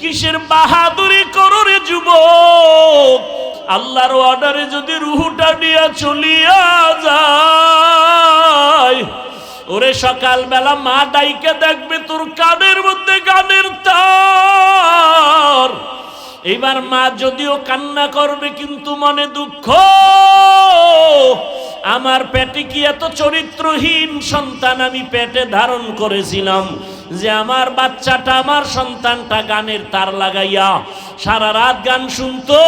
কিসের বাহাদুরি করো রে যুবক? আল্লাহর অর্ডারে যদি রুহুটা নিয়ে চলিয়া যায়, ওরে সকালবেলা মা ডাইকে দেখবে তোর কানের মধ্যে গানের তার। এবার মা যদিও কান্না করবে কিন্তু মনে দুঃখ, আমার পেটে কি এত চরিত্রহীন সন্তান আমি পেটে ধারণ করেছিলাম যে আমার বাচ্চাটা, আমার সন্তানটা গানের তার লাগাইয়া সারা রাত গান শুনতো,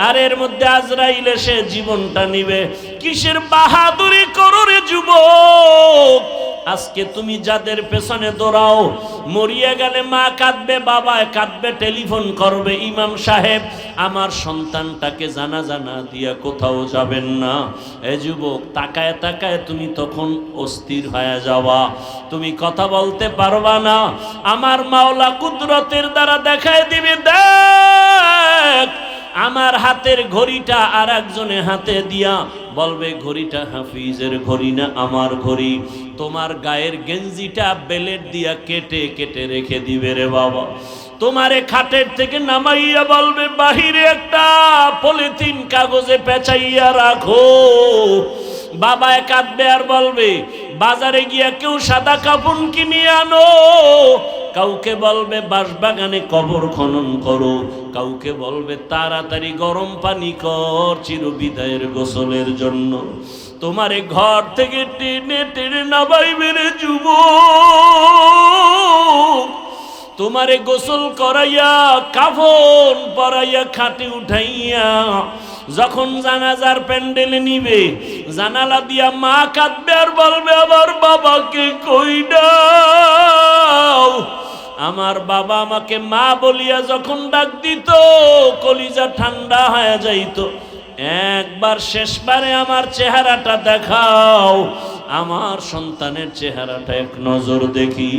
আর এর মধ্যে আজরাইল এসে জীবনটা নিবে। কিসের বাহাদুরি করো রে যুবক? আজকে তুমি যাদের পেছনে দৌড়াও, মরিয়া গেলে মা কাঁদবে, বাবা কাঁদবে, টেলিফোন করবে, ইমাম সাহেব আমার সন্তানটাকে জানাজা না দিয়া কোথাও যাবেন না। এ যুবক, তাকায় তাকায় তুমি তখন অস্থির হয়ে যাওয়া, তুমি কথা বলতে পারবা না। আমার মাওলা কুদরতের দ্বারা দেখায় দিবে, দেখ আমার হাতের ঘড়িটা আর একজনের হাতে দিয়া বলবে ঘড়িটা হাফিজের ঘড়ি না আমার ঘড়ি। তোমার গায়ের গেঞ্জিটা বেলেট দিয়া কেটে কেটে রেখে দিবে রে বাবা। তোমারে খাটের থেকে নামাইয়া বলবে বাহিরে একটা পলিথিন কাগজে পেঁচাইয়া রাখো। বাবায় কাঁদবে আর বলবে বাজারে গিয়া কেউ সাদা কাফন কিনে আনো। কাউকে বলবে বাঁশবাগানে কবর খনন করো, কাউকে বলবে তাড়াতাড়ি গরম পানি কর চিরবিদায়ের গোসলের জন্য। তোমারে ঘর থেকে টেনে টেনে নামাইবে রে যুবক। তোমারে গোসল করাইয়া কাফন পরাইয়া খাটে উঠাইয়া যখন জানাজার প্যান্ডেলে নিবে, জানালা দিয়া মা কাঁদবে আর বলবে আমার বাবাকে কই দাও। আমার বাবা আমাকে মা বলিয়া যখন ডাক দিত কলিজা ঠান্ডা হয়ে যাইত। একবার শেষবারে আমার চেহারাটা দেখাও, আমার সন্তানের চেহারাটা এক নজর দেখি।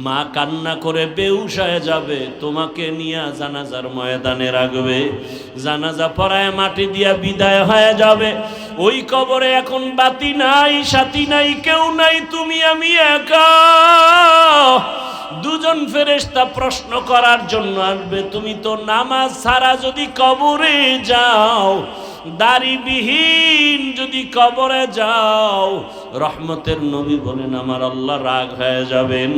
মা কান্না করে বেহুশ হয়ে যাবে, তোমাকে নিয়ে জানাজার ময়দানে রাখবে, জানাজা পড়ায় মাটি দিয়া বিদায় হয়ে যাবে। ওই কবরে এখন বাতি নাই, সাথী নাই, কেউ নাই, তুমি আমি একা। দুজন ফেরেশতা প্রশ্ন করার জন্য আসবে, তুমি তো নামাজ ছাড়া যদি কবরে যাও, দাড়িবিহীন যদি কবরে যাও, রহমতের নবী বলেন আমার আল্লাহ রাগ হয়ে যাবেন।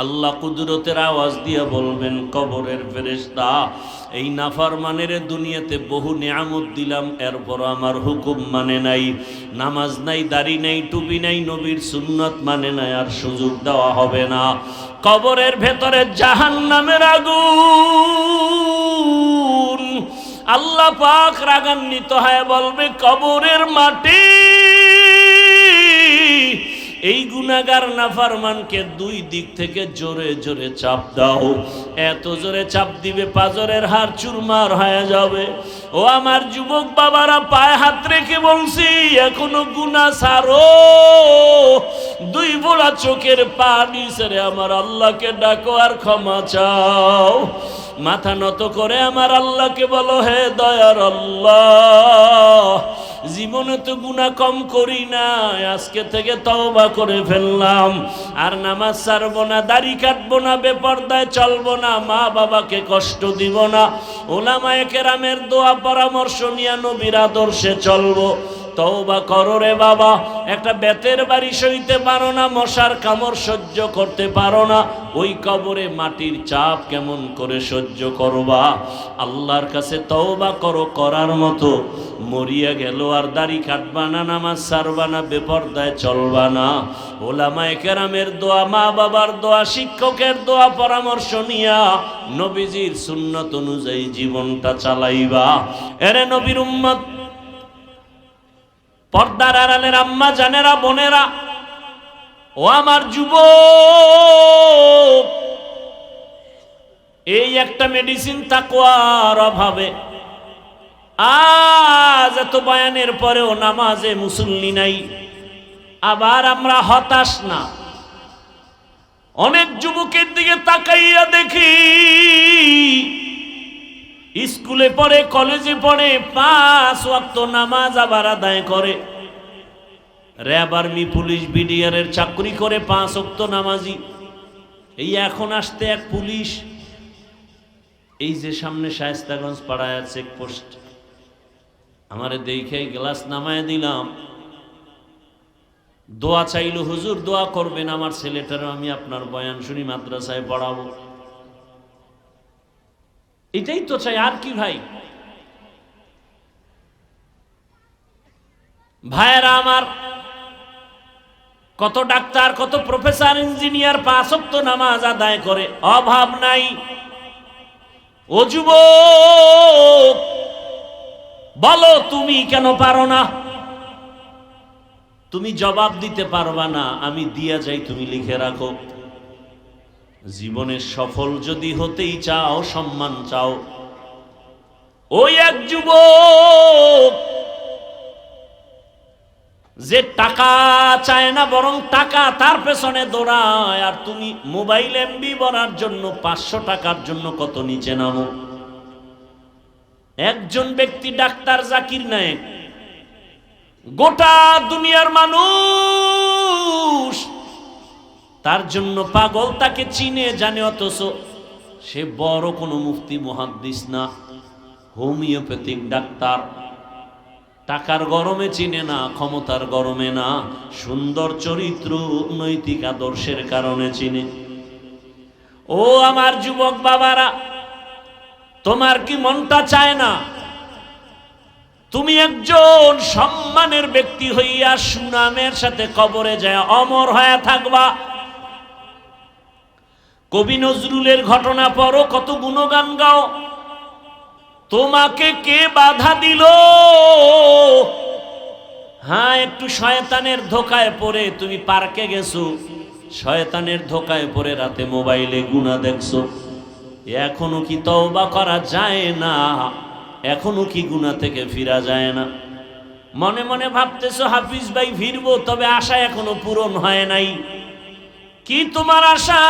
আল্লাহ কুদরতের আওয়াজ দিয়ে বলবেন কবরের ফেরেশতা, এই নাফরমানের দুনিয়াতে বহু নিয়ামত দিলাম, এরপর আমার হুকুম মানে নাই, নামাজ নাই, দাড়ি নাই, টুপি নাই, নবীর সুন্নত মানে নাই, আর সুযোগ দেওয়া হবে না। কবরের ভেতরে জাহান্নামের আগুন। আল্লাহ পাক রাগান্বিত হয়ে বলবে কবরের মাটি এই গুনাহগার নাফরমানকে দুই দিক থেকে জোরে জোরে চাপ দাও। এত জোরে চাপ দিবে পাজরের হাড় চুরমার হয়ে যাবে। ও আমার যুবক বাবারা, পায়ে হাত রেখে বলছি এখনো গুনাহ ছাড়ো। দুই বোলা চোখের পানি ছেড়ে আমার আল্লাহকে ডাকো আর ক্ষমা চাও। মাথা নত করে আমার আল্লাহকে বলো, হে দয়ার আল্লাহ, জীবনে তো গুনাহ কম করি না, আজকে থেকে তওবা করে ফেললাম, আর নামাজ ছাড়বো না, দাড়ি কাটবো না, বেপরদায় চলবো না, মা বাবাকে কষ্ট দিব না, ওলামায়ে কেরামের দোয়া পরামর্শ নিয়ে নবীর আদর্শে চলবো। তওবা করো রে বাবা। একটা বেতের বাড়ি সইতে পারো না, মশার কামড় সহ্য করতে পারো না, ওই কবরে মাটির চাপ কেমন করে সহ্য করবা? আল্লাহর কাছে তওবা করো করার মতো। মরিয়া গেল আর দাড়ি কাটবা না, নামাজ ছাড়বা না, বেপরদায় চলবা না, ওলামায়ে কেরামের দোয়া, মা বাবার দোয়া, শিক্ষকের দোয়া পরামর্শ নিয়া নবীজির সুন্নত অনুযায়ী জীবনটা চালাইবা। এরে নবীর উম্মত, পর্দার আড়ালের আম্মা জানেরা, বোনেরা, ও আমার যুবক, এই একটা মেডিসিন তাকওয়ার অভাবে আজ এত বয়ানের পরেও নামাজে মুসল্লি নাই। আবার আমরা হতাশ না, অনেক যুবকের দিকে তাকাইয়া দেখি স্কুলে পড়ে, কলেজে পড়ে, 5 ওয়াক্ত নামাজ আবার আদায় করে, র্যাব, আর্মি, পুলিশ, বিডিআর এর চাকরি করে, 5 ওয়াক্ত নামাজি। এই এখন আসতে এক পুলিশ, এই যে সামনে শায়েস্তাগঞ্জ পাড়ায় চেকপোস্ট, আমারে দেখে গ্লাস নামায় দিলাম, দোয়া চাইল, হুজুর দোয়া করবেন আমার ছেলেটারও আমি আপনার বয়ান শুনি মাদ্রাসায় পড়াবো। এটাই তো চাই, আর কি ভাই? ভাইয়েরা আমার, কত ডাক্তার, কত প্রফেসর, ইঞ্জিনিয়ার 5 ওয়াক্ত নামাজ আদায় করে, অভাব নাই। ও যুবক, বলো তুমি কেন পারো না? তুমি জবাব দিতে পারবা না, আমি দিয়া যাই, তুমি লিখে রাখো। জীবনে সফল যদি হতেই চাও, সম্মান চাও, ওই এক যুবক যে টাকা চায় না, বরং টাকা তার পেছনে দৌড়ায়, আর তুমি মোবাইল এমবি ভরার জন্য 500 টাকার জন্য কত নিচে নামো। একজন ব্যক্তি ডাক্তার জাকির নায়েক, গোটা দুনিয়ার মানুষ তার জন্য পাগল, তাকে চিনে জানে, অথচ সে বড় কোনো মুফতি মুহাদ্দিস না, হোমিওপ্যাথিক ডাক্তার। টাকার গরমে চিনে না, ক্ষমতার গরমে না, সুন্দর চরিত্র, নৈতিক আদর্শের কারণে চিনে। ও আমার যুবক বাবারা, তোমার কি মনটা চায় না তুমি একজন সম্মানের ব্যক্তি হইয়া সুনামের সাথে কবরে যায় অমর হয়ে থাকবা? কবি নজরুলের ঘটনা পড়ো, কত গুণগান গাও, তোমাকে কে বাধা দিল? হ্যাঁ, একটু শয়তানের ধোকায় পড়ে তুমি পার্কে গেছো, শয়তানের ধোকায় পড়ে রাতে মোবাইলে গুনাহ দেখছো, এখনো কি তওবা করা যায় না? এখনো কি গুনাহ থেকে ফিরা যায় না? মনে মনে ভাবতেছো হাফিজ ভাই ফিরবো, তবে আশা এখনো পূরণ হয় নাই। কি তোমার আশা?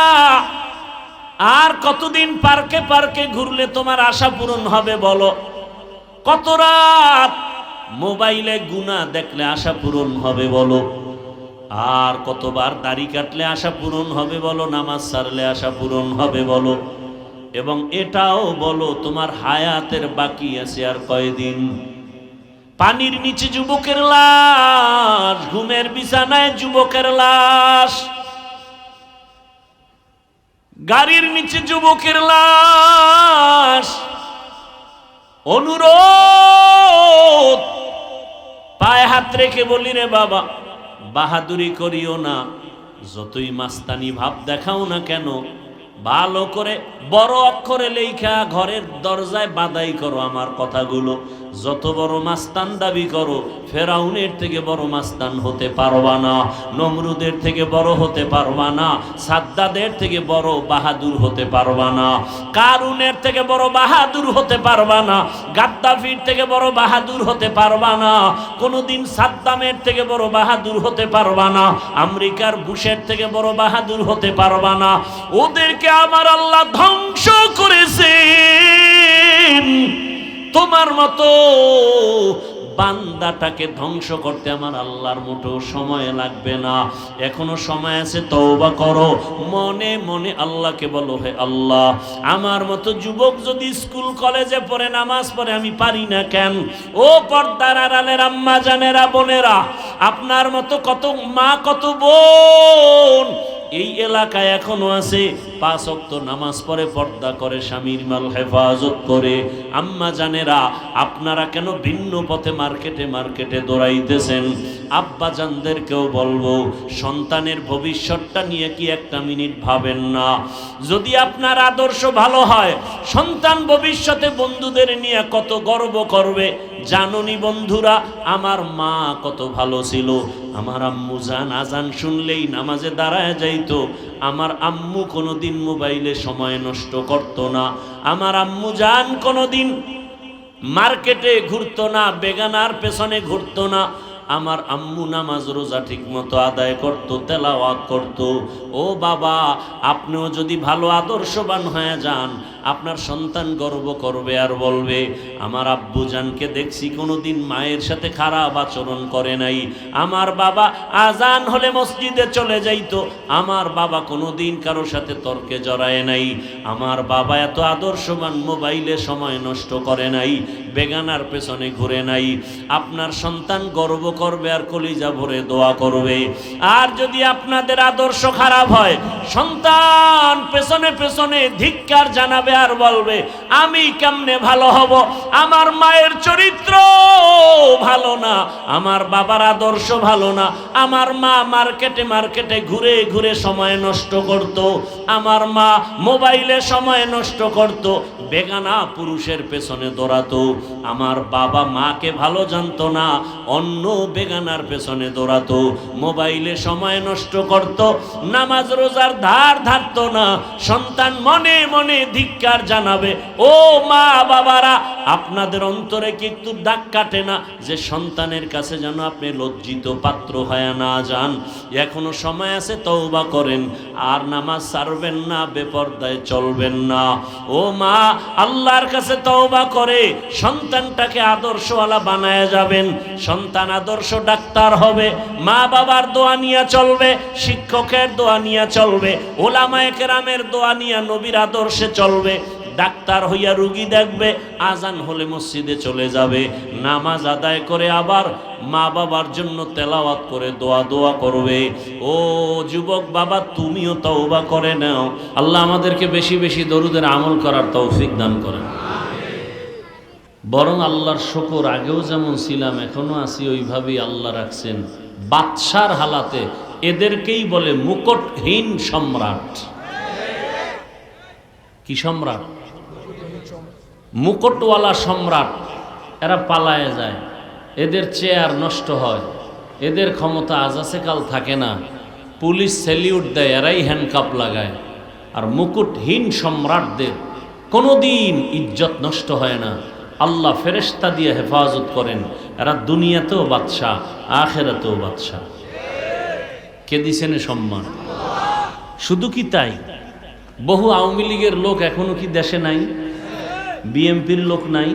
আর কতদিন পার্কে পার্কে ঘুরলে তোমার আশা পূরণ হবে বলো? কত রাত মোবাইলে গুনাহ দেখলে আশা পূরণ হবে বলো? আর কতবার দাড়ি কাটলে আশা পূরণ হবে বলো? নামাজ ছাড়লে আশা পূরণ হবে বলো? এবং এটাও বলো তোমার হায়াতের বাকি আছে আর কয়দিন? পানির নিচে যুবকের লাশ, ঘুমের বিছানায় যুবকের লাশ, গাড়ির নিচে যুবকের লাশ। অনুরোধ, পায়ে হাত রেখে বলি রে বাবা, বাহাদুরি করিও না, যতই মাস্তানি ভাব দেখাও না কেন, ভালো করে বড় অক্ষরে লেখা ঘরের দরজায় বাধাই করো আমার কথাগুলো। যত বড় মাস্তান দাবি করো, ফেরাউনের থেকে বড় মাস্তান হতে পারবা না, নমরুদের থেকে বড় হতে পারবা না, সাদ্দাদের থেকে বড় বাহাদুর হতে পারবা না, কারুনের থেকে বড় বাহাদুর হতে পারবা না, গাদ্দাফির থেকে বড় বাহাদুর হতে পারবা না, কোনোদিন সাদ্দামের থেকে বড় বাহাদুর হতে পারবা না, আমেরিকার বুশের থেকে বড় বাহাদুর হতে পারবা না। ওদেরকে আমার আল্লাহ ধ্বংস করেছেন, তোমার মতো বান্দাটাকে ধ্বংস করতে আমার আল্লাহর মোটেও সময় লাগবে না। এখনো সময় আছে, তওবা করো, মনে মনে আল্লাহকে বলো, হে আল্লাহ, আমার মতো যুবক যদি স্কুল কলেজে পড়ে নামাজ পড়ে আমি পারি না কেন? ও পর্দার আড়ালের আম্মা জানেরা, বোনেরা, আপনার মতো কত মা, কত বোন এই এলাকায় এখনো আছে, 5 ওয়াক্ত নামাজ পড়ে, পর্দা করে, স্বামীর মাল হেফাজত করে। আম্মা জানেরা, আপনারা কেন ভিন্ন পথে মার্কেটে মার্কেটে দৌড়াইতেছেন? আব্বা জানদেরকেও বলবো, সন্তানের ভবিষ্যৎটা নিয়ে কি একটা মিনিট ভাবেন না? যদি আপনার আদর্শ ভালো হয়, সন্তান ভবিষ্যতে বন্ধুদের নিয়ে কত গর্ব করবে। জাননি বন্ধুরা, আমার মা কত ভালো ছিল, আমার আম্মু জান আজান শুনলেই নামাজে দাঁড়ায় যাইতো, আমার আম্মু কোনোদিন মোবাইলে সময় নষ্ট করত না, আমার আম্মু জান কোনোদিন মার্কেটে ঘুরতো না, বেগানার পেছনে ঘুরতো না, আমার আম্মু নামাজ রোজা ঠিক মতো আদায় করত, তেলাওয়াত করত। ও বাবা, আপনিও যদি ভালো আদর্শবান হয়ে যান, আপনার সন্তান গর্ব করবে আর বলবে আমার আব্বুজানকে দেখছি কোনোদিন মায়ের সাথে খারাপ আচরণ করে নাই। আমার বাবা আজান হলে মসজিদে চলে যাইতো, আমার বাবা কোনোদিন কারোর সাথে তর্কে জড়ায় নাই। আমার বাবা এত আদর্শবান, মোবাইলে সময় নষ্ট করে নাই, বেগানার পেছনে ঘুরে নাই। আপনার সন্তান গর্ব করবে আর কলিজা ভরে দোয়া করবে। আর যদি আপনাদের আদর্শ খারাপ হয়, সন্তান পেছনে পেছনে ধিক্কার জানাবে আর বলবে আমি কেমনে ভালো হব, আমার মায়ের চরিত্র ভালো না, আমার বাবার আদর্শ ভালো না, আমার মা মার্কেটে মার্কেটে ঘুরে ঘুরে সময় নষ্ট করত, আমার মা মোবাইলে সময় নষ্ট করত, বেগানা পুরুষের পেছনে দৌড়াতো, আমার বাবা মাকে ভালো জানতো না, অন্য বেগানার পেছনে দৌড়াতো, মোবাইলে সময় নষ্ট করত, নামাজ রোজার ধার ধারতো না। সন্তান মনে মনে ধিক্কার জানাবে। ও মা বাবারা, আপনাদের অন্তরে কি একটু দাগ কাটে না যে সন্তানের কাছে যেন আপনি লজ্জিত পাত্র হয়ে না যান? এখনো সময় আছে, তওবা করেন, আর নামাজ ছাড়বেন না, বেপরদায় চলবেন না। ও মা, আল্লাহর কাছে তওবা করে সন্তানটাকে আদর্শওয়ালা বানায় যাবেন। সন্তান আদর্শ ডাক্তার হবে, মা বাবার দোয়া নিয়ে চলবে, শিক্ষকের দোয়া নিয়ে চলবে, ওলামায়ে কেরামের দোয়া নিয়ে নবীর আদর্শে চলবে। ডাক্তার হইয়া রুগী দেখবে, আজান হলে মসজিদে চলে যাবে, নামাজ আদায় করে আবার মা বাবার জন্য তেলাওয়াত করে দোয়া করবে। ও যুবক বাবা, তুমিও তওবা করে নাও। আল্লাহ আমাদেরকে বেশি বেশি দরুদের আমল করার তৌফিক দান করেন। বরং আল্লাহর শুকর, আগেও যেমন ছিলাম এখনো আছি ওইভাবেই আল্লাহ রাখছেন। বাদশার হালাতে এদেরকেই বলে মুকুটহীন সম্রাট। কি সম্রাট? মুকুটওয়ালা সম্রাট। এরা পালায়ে যায়, এদের চেয়ার নষ্ট হয়, এদের ক্ষমতা আজ আছে কাল থাকে না, পুলিশ স্যালিউট দেয়, এরাই হ্যান্ডকাপ লাগায়। আর মুকুটহীন সম্রাটদের কোনোদিন ইজ্জত নষ্ট হয় না, আল্লাহ ফেরেশতা দিয়ে হেফাজত করেন। এরা দুনিয়াতেও বাদশাহ, আখিরাতেও বাদশাহ। কে দিছেন সম্মান? শুধু কি তাই, বহু আওয়ামী লীগের লোক এখনো কি দেশে নাই? বিএমপির লোক নাই?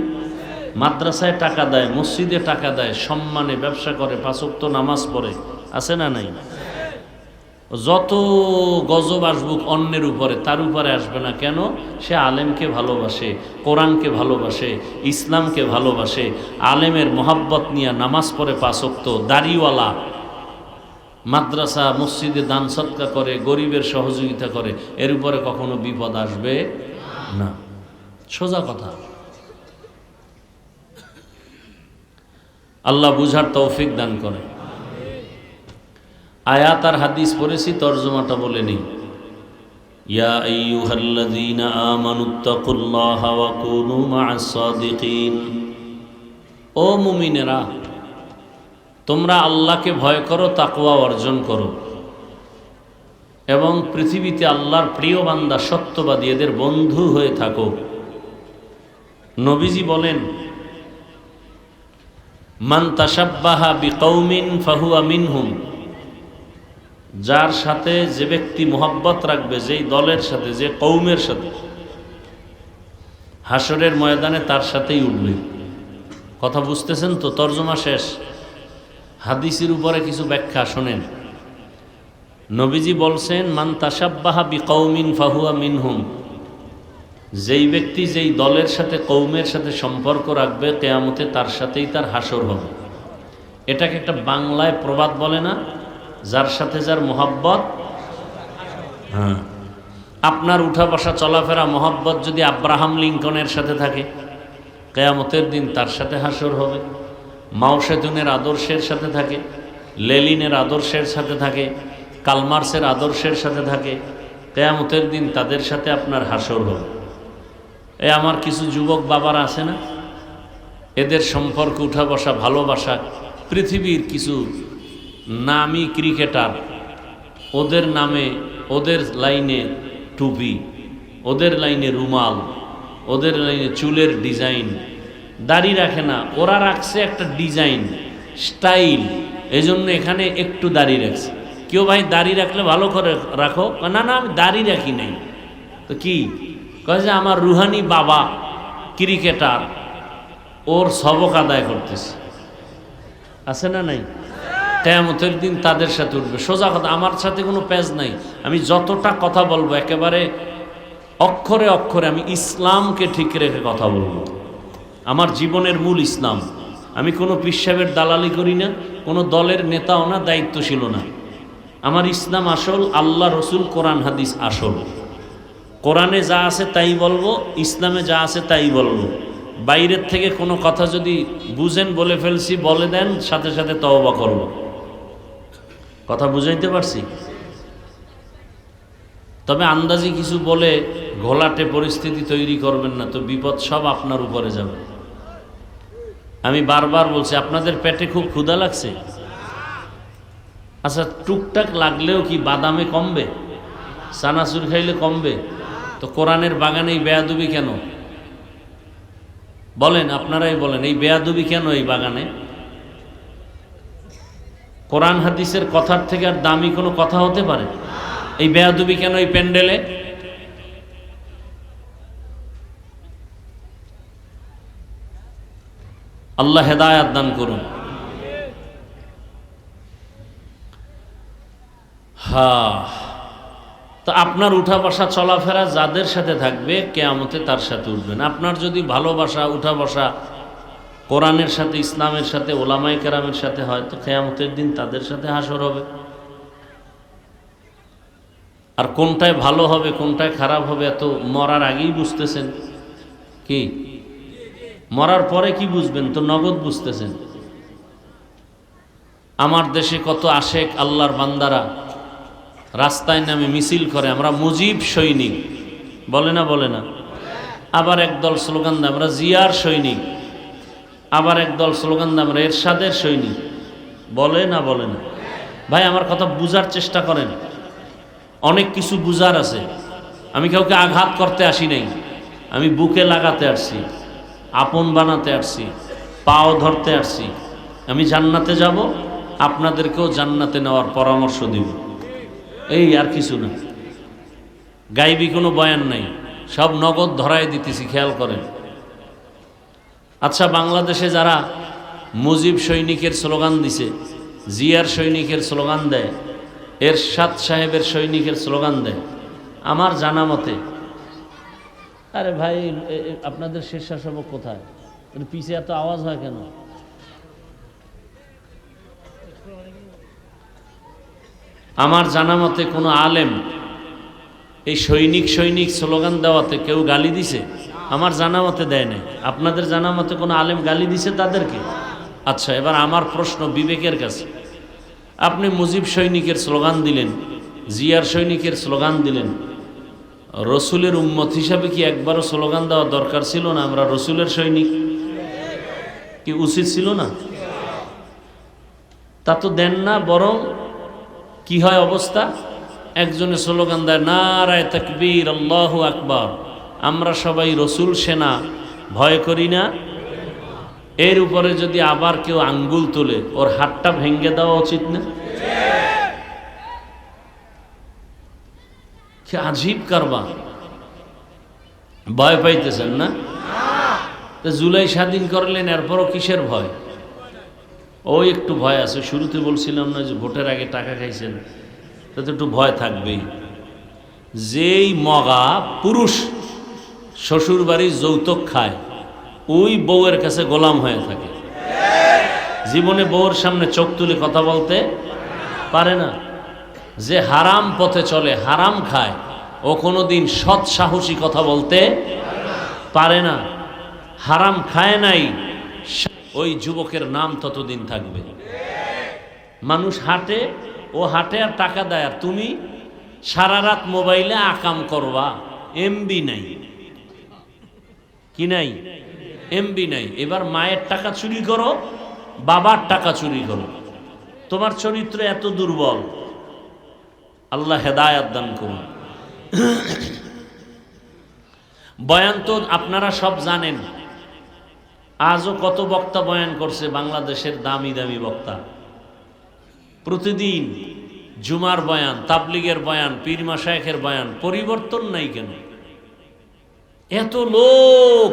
মাদ্রাসায় টাকা দেয়, মসজিদে টাকা দেয়, সম্মানে ব্যবসা করে, 5 ওয়াক্ত নামাজ পড়ে, আছে না নাই? যত গজব আসবুক অন্যের উপরে, তার উপরে আসবে না। কেন? সে আলেমকে ভালোবাসে, কোরআনকে ভালোবাসে, ইসলামকে ভালোবাসে, আলেমের মোহাব্বত নিয়ে নামাজ পড়ে 5 ওয়াক্ত, দাড়িওয়ালা, মাদ্রাসা মসজিদে দান সৎকা করে, গরিবের সহযোগিতা করে, এর উপরে কখনো বিপদ আসবে না। সোজা কথা। আল্লাহ বুঝার তৌফিক দান করে। আয়াত আর হাদিস পড়েছি, তরজমাটা বলে নেই। ইয়া আইয়ুহাল্লাযীনা আমানুত্তাকুল্লাহা ওয়া কুনু মা'আস সাদিকিন। ও মুমিনেরা, তোমরা আল্লাহকে ভয় করো, তাকওয়া অর্জন করো, এবং পৃথিবীতে আল্লাহর প্রিয় বান্দা সত্যবাদী এদের বন্ধু হয়ে থাকো। নবীজি বলেন, মান তাশাব্বাহা বিকৌমিন ফাহুয়া মিনহুম। যার সাথে যে ব্যক্তি মোহাব্বত রাখবে, যেই দলের সাথে, যে কৌমের সাথে, হাসরের ময়দানে তার সাথেই উঠবে। কথা বুঝতেছেন তো? তর্জমা শেষ। হাদিসের উপরে কিছু ব্যাখ্যা শোনেন। নবীজি বলছেন, মান তাশাব্বাহা বিকৌমিন ফাহুয়া মিনহুম। যেই ব্যক্তি যেই দলের সাথে, কৌমের সাথে সম্পর্ক রাখবে, কিয়ামতে তার সাথেই তার হাসর হবে। এটাকে একটা বাংলায় প্রবাদ বলে না, যার সাথে যার মোহাব্বত। হ্যাঁ, আপনার উঠা বসা চলাফেরা মোহাব্বত যদি আব্রাহাম লিঙ্কনের সাথে থাকে, কিয়ামতের দিন তার সাথে হাসর হবে। মাও সেতুনের আদর্শের সাথে থাকে, লেলিনের আদর্শের সাথে থাকে, কালমার্সের আদর্শের সাথে থাকে, কিয়ামতের দিন তাদের সাথে আপনার হাসর হবে। আমার কিছু যুবক বাবারা আছে না, এদের সম্পর্ক, উঠা বসা, ভালোবাসা, পৃথিবীর কিছু নামী ক্রিকেটার, ওদের নামে, ওদের লাইনে টুপি, ওদের লাইনে রুমাল, ওদের লাইনে চুলের ডিজাইন, দাড়ি রাখে না, ওরা রাখছে একটা ডিজাইন। স্টাইল, এই জন্য এখানে একটু দাড়ি রাখছে। কেউ ভাই দাড়ি রাখলে ভালো করে রাখো, না না আমি দাড়ি রাখি নাই। তো কি কয় যে আমার রুহানি বাবা ক্রিকেটার, ওর সবক আদায় করতেছে, আছে না নাই? কিয়ামতের দিন তাদের সাথে উঠবে। সোজা কথা, আমার সাথে কোনো প্যাজ নাই। আমি যতটা কথা বলবো একেবারে অক্ষরে অক্ষরে আমি ইসলামকে ঠিক রেখে কথা বলবো। আমার জীবনের মূল ইসলাম। আমি কোনো পীর সাহেবের দালালি করি না, কোনো দলের নেতাও না, দায়িত্বশীল না। আমার ইসলাম আসল, আল্লাহ রসুল কোরআন হাদিস আসল। কোরআনে যা আছে তাই বলবো, ইসলামে যা আছে তাই বলবো। বাইরের থেকে কোনো কথা যদি বুঝেন, বলে ফেলছি বলে দেন, সাথে সাথে তওবা করব। কথা বুঝাইতে পারছি? তবে আন্দাজি কিছু বলে ঘোলাটে পরিস্থিতি তৈরি করবেন না, তো বিপদ সব আপনার উপরে যাবে। আমি বারবার বলছি, আপনাদের পেটে খুব ক্ষুধা লাগছে? আচ্ছা, টুকটাক লাগলেও কি বাদামে কমবে? চানাচুর খাইলে কমবে? তো কোরআনের বাগানে এই বেয়াদবি কেন? বলেন, আপনারাই বলেন, এই বেয়াদবি কেন এই বাগানে? কোরআন হাদিসের কথার থেকে আর দামি কোনো কথা হতে পারে? এই বেয়াদবি কেন এই প্যান্ডেলে? আল্লাহ হেদায়াত দান করুন। তো আপনার উঠা বসা চলাফেরা যাদের সাথে থাকবে কিয়ামতে তার সাথে উঠবেন। আপনার যদি ভালোবাসা উঠা বসা কোরআনের সাথে, ইসলামের সাথে, ওলামায়ে কেরামের সাথে হয়, তো কিয়ামতের দিন তাদের সাথে হাসর হবে। আর কোনটায় ভালো হবে কোনটায় খারাপ হবে এত মরার আগেই বুঝতেছেন কি? মরার পরে কি বুঝবেন? তো নগদ বুঝতেছেন। আমার দেশে কত আশেক আল্লাহর বান্দারা রাস্তায় নামে মিছিল করে, আমরা মুজিব সৈনিক, বলে না? বলে না? আবার একদল স্লোগান দেয় আমরা জিয়ার সৈনিক, আবার একদল স্লোগান দেয় আমরা এরশাদের সৈনিক, বলে না? বলে না? ভাই আমার কথা বুঝার চেষ্টা করেন। অনেক কিছু বুঝার আছে। আমি কাউকে আঘাত করতে আসি নাই, আমি বুকে লাগাতে আসছি, আপন বানাতে আসছি, পাও ধরতে আসছি। আমি জান্নাতে যাব, আপনাদেরকেও জান্নাতে নেওয়ার পরামর্শ দিব, এই আর কিছু না। গাইবি কোনো বয়ান নাই, সব নগদ ধরায় দিতেছি, খেয়াল করেন। আচ্ছা, বাংলাদেশে যারা মুজিব সৈনিকের স্লোগান দিছে, জিয়ার সৈনিকের স্লোগান দেয়, এরশাদ সাহেবের সৈনিকের স্লোগান দেয়, আমার জানা মতে, আরে ভাই আপনাদের স্বেচ্ছাসেবক কোথায়? পিছে এত আওয়াজ হয় কেন? আমার জানা মতে কোনো আলেম এই সৈনিক সৈনিক স্লোগান দেওয়াতে কেউ গালি দিছে? আমার জানা মতে দেয় নাই। আপনাদের জানা মতে কোনো আলেম গালি দিছে তাদেরকে? আচ্ছা, এবার আমার প্রশ্ন বিবেকের কাছে, আপনি মুজিব সৈনিকের স্লোগান দিলেন, জিয়ার সৈনিকের স্লোগান দিলেন, রসুলের উম্মত হিসাবে কি একবারও স্লোগান দেওয়া দরকার ছিল না আমরা রসুলের সৈনিক? কি উচিত ছিল না? তা তো দেন না। বরং কি হয় অবস্থা? একজনে স্লোগান দেয় নারায়ে তাকবীর, আল্লাহু আকবার, আমরা সবাই রসুল সেনা, ভয় করি না। এর উপরে যদি আবার কেউ আঙ্গুল তোলে, ওর হাতটা ভেঙে দেওয়া উচিত না? কি আজীব কারবার! ভয় পাইতেছেন না? তো জুলাই স্বাধীন করলেন, এরপরও কিসের ভয়? ওই একটু ভয় আছে। শুরুতে বলছিলাম না যে ভোটের আগে টাকা খাইছেন, তাতে একটু ভয় থাকবেই। যেই মগা পুরুষ শ্বশুর বাড়ির যৌতুক খায়, ওই বউয়ের কাছে গোলাম হয়ে থাকে, জীবনে বউর সামনে চোখ তুলে কথা বলতে পারে না। যে হারাম পথে চলে, হারাম খায়, ও কোনোদিন সৎ সাহসী কথা বলতে পারে না। হারাম খায় নাই, ওই যুবকের নাম ততদিন থাকবে। মানুষ হাঁটে, ও হাঁটে আর টাকা দেয়, আর তুমি সারা রাত মোবাইলে আকাম করবা, এমবি নাই। কি নাই? এমবি নাই। এবার মায়ের টাকা চুরি করো, বাবার টাকা চুরি করো, তোমার চরিত্র এত দুর্বল। আল্লাহ হেদায়াত দান করুন। বয়ান তো আপনারা সব জানেন, আজও কত বক্তা বয়ান করছে, বাংলাদেশের দামি দামি বক্তা, প্রতিদিন জুমার বয়ান, তাবলিগের বয়ান, পীর মাশায়েখের বয়ান, পরিবর্তন নাই কেন? এত লোক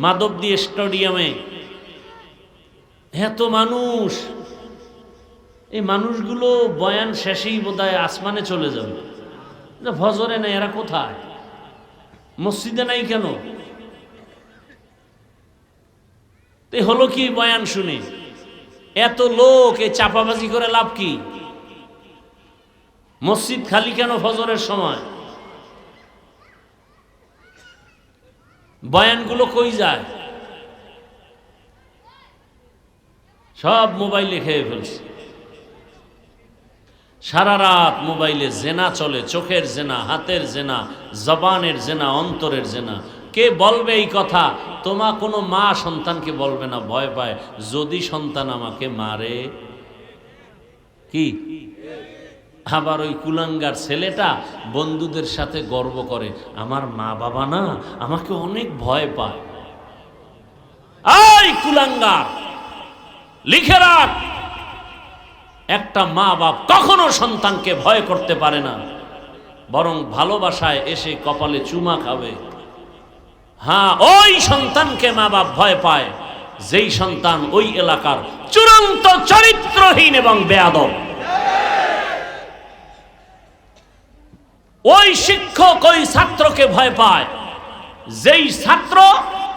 মাধবদী স্টেডিয়ামে, এত মানুষ, এই মানুষগুলো বয়ান শেষেই বোধহয় আসমানে চলে যাবে। ফজরে নাই, এরা কোথায়? মসজিদে নাই কেন? হলো কি বয়ান শুনে? এত লোক, এই চাপাবাজি করে লাভ কি? মসজিদ খালি কেন ফজরের সময়? বয়ানগুলো কই যায়? সব মোবাইলে খেয়ে ফেলছে। সারা রাত মোবাইলে জেনা চলে, চোখের জেনা, হাতের জেনা, জবানের জেনা, অন্তরের জেনা। কে বলবে এই কথা? তোমা কোনো মা সন্তানকে বলবে না, ভয় পায় যদি সন্তান আমাকে মারে। কি আবার ওই কুলাঙ্গার ছেলেটা বন্ধুদের সাথে গর্ব করে, আমার মা বাবা না আমাকে অনেক ভয় পায়। এই কুলাঙ্গার, লিখে রাখ, একটা মা বাপ কখনো সন্তানকে ভয় করতে পারে না, বরং ভালোবাসায় এসে কপালে চুমা খাবে। হ্যাঁ, ওই সন্তানকে মা বাপ ভয় পায় যেই সন্তান ওই এলাকার চূড়ান্ত চরিত্রহীন এবং বেয়াদব। ওই শিক্ষক ওই ছাত্রকে ভয় পায় যেই ছাত্র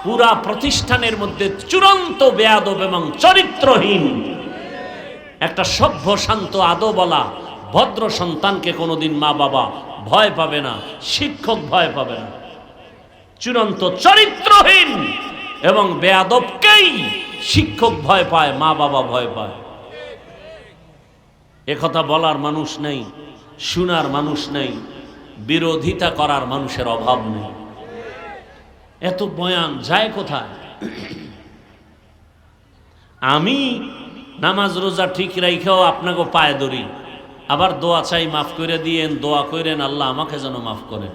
পুরা প্রতিষ্ঠানের মধ্যে চূড়ান্ত বেয়াদব এবং চরিত্রহীন। একটা সভ্য শান্ত আদবওয়ালা ভদ্র সন্তানকে কোনোদিন মা বাবা ভয় পাবে না, শিক্ষক ভয় পাবে না। চূড়ান্ত চরিত্রহীন এবং বেয়াদবকেই শিক্ষক ভয় পায়, মা বাবা ভয় পায়। একথা বলার মানুষ নেই, শোনার মানুষ নেই, বিরোধিতা করার মানুষের অভাব নেই। এত বয়ান যায় কোথায়? আমি নামাজ রোজা ঠিক রাইখাও আপনাকে পায়ে ধরি, আবার দোয়া চাই, মাফ করে দিয়েন, দোয়া করেন আল্লাহ আমাকে যেন মাফ করেন।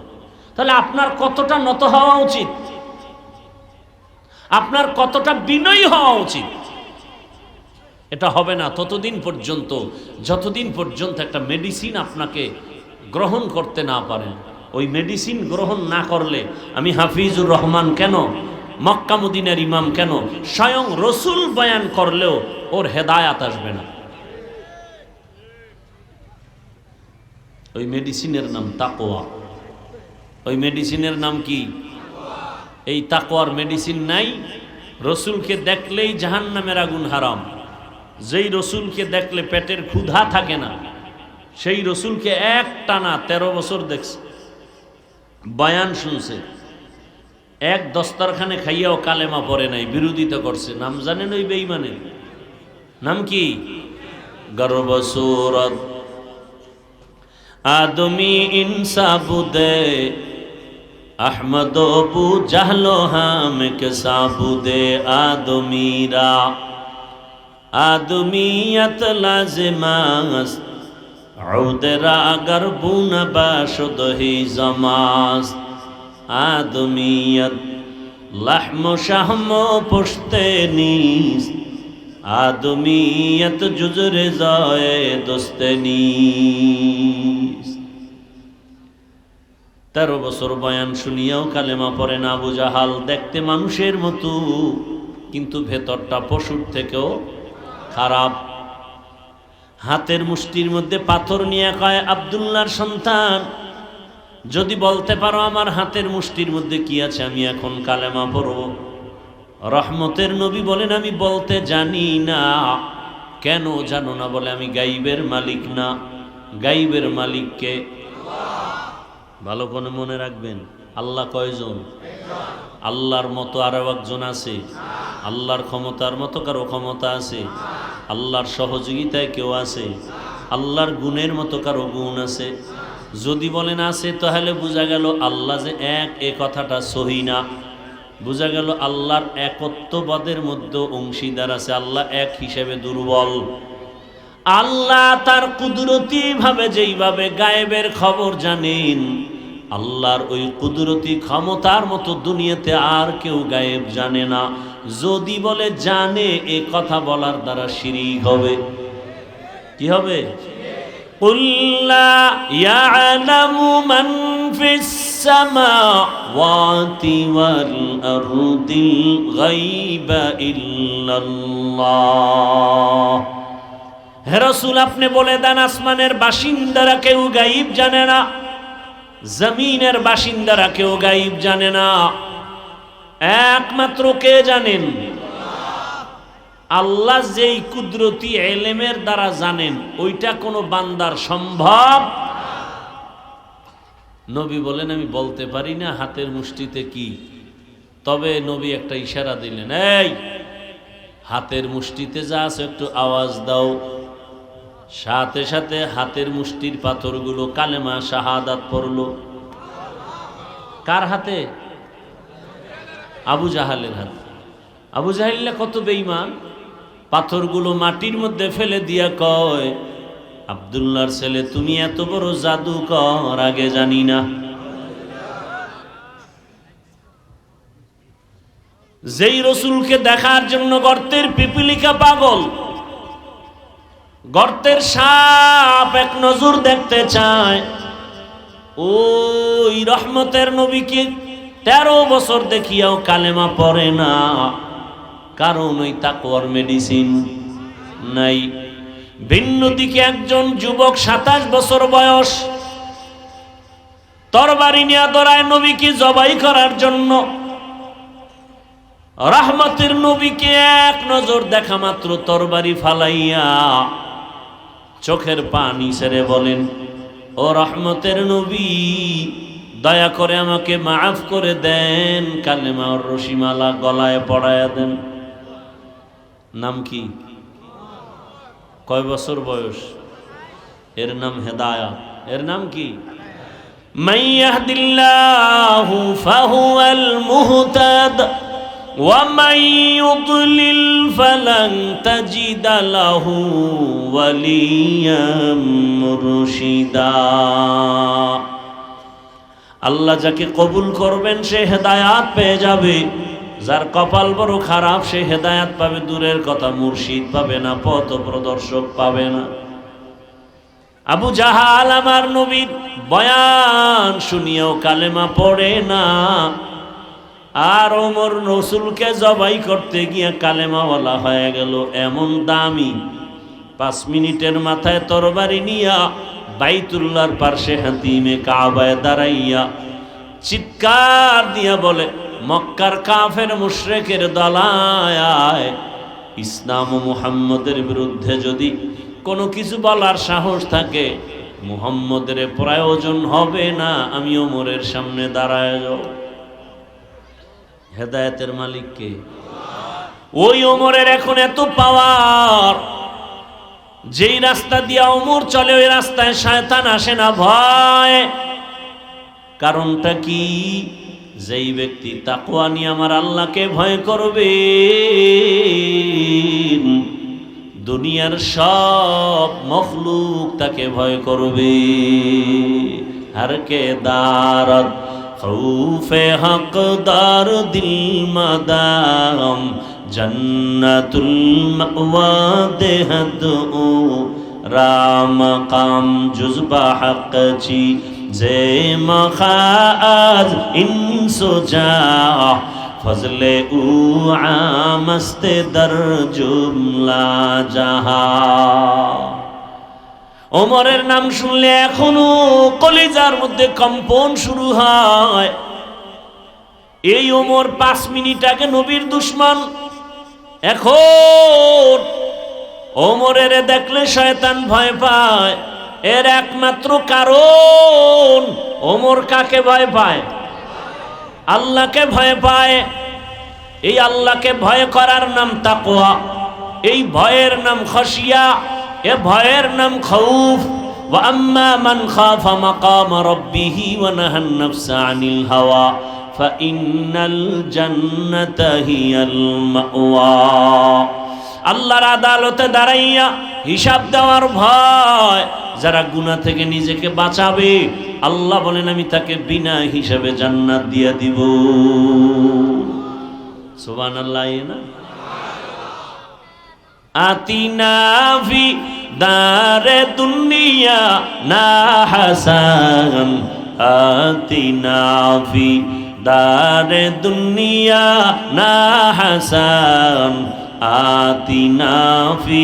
তাহলে আপনার কতটা নত হওয়া উচিত, আপনার কতটা বিনয়ী হওয়া উচিত। এটা হবে না ততদিন পর্যন্ত যতদিন পর্যন্ত একটা মেডিসিন আপনাকে গ্রহণ করতে না পারেন। ওই মেডিসিন গ্রহণ না করলে, আমি হাফিজুর রহমান কেন, মক্কা মদিনার ইমাম কেন, স্বয়ং রসুল বয়ান করলেও ওর হেদায়াত আসবে না। ওই মেডিসিনের নাম তাকওয়া। ওই মেডিসিনের নাম কি? এই তাকওয়ার মেডিসিন নাই। রসুলকে দেখলেই জাহান্নামের আগুন হারাম। যেই রসুলকে দেখলে পেটের ক্ষুধা থাকে না, সেই রসুলকে একটানা 13 বছর দেখছে, বয়ান শুনছে, এক দস্তরখানে খাইয়াও কালেমা পড়ে নাই, বিরোধিতা করছে। নাম জানেন ওই বেঈমানের নাম কি? গর্ব সুরত আদমি ইনসাবুদে আহমদ অবু জাহলো হাম কে সাবুদে আদমিরা আদমিয়ত লাজিমাস উদরা আগার বুনা বাশুদ হি জমাস আদমিয়ত লাহম শাহম পুশতে নিস আদমিয়ত জুজরে যায় দোস্তে নিস। 13 বছর বয়ান শুনিয়াও কালেমা পড়ে না আবু জাহাল। দেখতে মানুষের মতো, কিন্তু ভেতরটা পশুর থেকেও খারাপ। হাতের মুষ্টির মধ্যে পাথর নিয়ে কয়, আব্দুল্লাহর সন্তান, যদি বলতে পারো আমার হাতের মুষ্টির মধ্যে কি আছে, আমি এখন কালেমা পড়ব। রহমতের নবী বলেন, আমি বলতে জানি না। কেন জানো না? বলে, আমি গাইবের মালিক না। গাইবের মালিককে ভালো করে মনে রাখবেন। আল্লাহ কয়জন? আল্লাহর মতো আরো একজন আছে? আল্লাহর ক্ষমতার মতো কারো ক্ষমতা আছে? আল্লাহর সহযোগিতায় কেউ আছে? আল্লাহর গুণের মতো কারো গুণ আছে? যদি বলেন আছে, তাহলে বোঝা গেল আল্লাহ যে এক, এ কথাটা সহি না। বোঝা গেল আল্লাহর একত্ববাদের মধ্যে অংশীদার আছে। আল্লাহ এক হিসেবে দুর্বল। আল্লাহ তার কুদরতি ভাবে যেইভাবে গায়েবের খবর জানেন, আল্লাহর ওই কুদরতি ক্ষমতার মতো দুনিয়াতে আর কেউ গায়েব জানে না। যদি বলে জানে, এ কথা বলার দ্বারা শিরক হবে। কি হবে? কুল লা ইয়ালামু মান ফিস সামাওয়াতি ওয়াল আরদিল গায়বা ইল্লাল্লাহ। হে রাসূল, আপনি বলে দেন আসমানের বাসিন্দারা কেউ গায়েব জানে না, জমিনের বাসিন্দারা কেউ গায়েব জানে না, একমাত্র কে জানেন? আল্লাহ যেই কুদরতি ইলমের দ্বারা জানেন, ওইটা কোনো বান্দার সম্ভব। নবী বলেন, আমি বলতে পারি না হাতের মুষ্টিতে কি, তবে নবী একটা ইশারা দিলেন, এই হাতের মুষ্টিতে যা আছে একটু আওয়াজ দাও। সাথে সাথে হাতের মুষ্টির পাথরগুলো কালেমা শাহাদাত পড়ল। কার হাতে? আবু জাহালের হাতে। আবু জাহেল্লা কত বেঈমান, পাথরগুলো মাটির মধ্যে ফেলে দিয়া কয়, আব্দুল্লাহর ছেলে তুমি এত বড় জাদুকর, আগে জানি না। যেই রসুলকে দেখার জন্য গর্তের পিপিলিকা পাগল, গর্তের সাপ এক নজর দেখতে চায়, ওই রহমতের নবীকে 13 বছর দেখিয়াও কালেমা পড়ে না, কারণ ওই তাকওয়ার মেডিসিন নাই। ভিন্ন দিকে একজন যুবক 27 বছর বয়স, তরবারি নিয়ে দৌড়ায় নবীকে জবাই করার জন্য। রহমতের নবীকে এক নজর দেখা মাত্র তরবারি ফালাইয়া চোখের পানি ছেড়ে বলেন, ও রহমতের নবী, দয়া করে আমাকে মাফ করে দেন, কালেমা ওর রশিমালা গলায় পড়ায়া দেন। নাম কি? কয় বছর বয়স? এর নাম হেদায়াত। এর নাম কি? মান ইয়াহদিল্লাহু ফাহুয়াল মুহতাদ ওয়া মান ইউদ্লিল ফালান তাজিদা লাহু ওয়ালিয়াম মুরশিদা। আল্লাহ যাকে কবুল করবেন সে হেদায়াত পেয়ে যাবে, যার কপাল বড় খারাপ সে হেদায়াত পাবে দূরের কথা, মুর্শিদ পাবে না, পথ প্রদর্শক পাবে না। আবু জাহাল আমার নবীর বয়ান শুনিয়াও কালেমা পড়ে না, আর ওমর রসুলকে জবাই করতে গিয়ে কালেমাওয়ালা হয়ে গেল। এমন দামি 5 মিনিটের মাথায় তরবারি নিয়া বাইতুল্লাহর পার্শ্বে হাতিমে কাবায় দাঁড়াইয়া চিৎকার দিয়া বলে, মক্কার কাফের মুশরিকের দলায় ইসলাম ও মুহাম্মদের বিরুদ্ধে যদি কোনো কিছু বলার সাহস থাকে, মুহাম্মদের প্রয়োজন হবে না, আমি ওমরের সামনে দাঁড়ায় যাব। হেদায়েতের মালিক কে? ওই ওমরের এখন এত পাওয়ার, যেই রাস্তা দিয়া ওমর চলে ওই রাস্তায় শয়তান আসে না ভয়। কারণটা কি? যেই ব্যক্তি তাকওয়া নিয়ে আমার আল্লাহকে ভয় করবে, দুনিয়ার সব মখলুক তাকে ভয় করবে। হর কে দারত খৌফে হকদার দিল মাদাম জন্নতুল মাওয়া দেহদ ও রাম কাম জুজবা হক চি যে মখাজ ইনসো যা ফজলে উ আমস্তে দর জুমলা জাহা। ওমরের নাম শুনলে এখনো কলিজার মধ্যে কম্পন শুরু হয়। এই ওমর 5 মিনিট আগে নবীর দুশমন, এখন ওমরের দেখলে শয়তান ভয় পায়। এর একমাত্র কারণ, ওমর কাকে ভয় পায়? আল্লাহকে ভয় পায়। এই আল্লাহকে ভয় করার নাম তাকওয়া, এই ভয়ের নাম খশিয়া, এ ভয়ের নাম খাউফ। ওয়া আম্মা মান খাফা মাকাম রাব্বিহি ওয়া নাহান নাফসা আনিল হাওয়া ফাইন্নাল জান্নাতা হিয়াল মাওয়া। আল্লাহর আদালতে দাঁড়াইয়া হিসাব দেওয়ার ভয়, যারা গুনাহ থেকে নিজেকে বাঁচাবে আল্লাহ বলেন আমি তাকে বিনা হিসাবে জান্নাত দিয়ে দিব। সুবহানাল্লাহ না? আতিনা ফি দারে দুনিয়া না হাসান, আতিনা ফি দারে দুনিয়া না হাসান, আতিনা ফি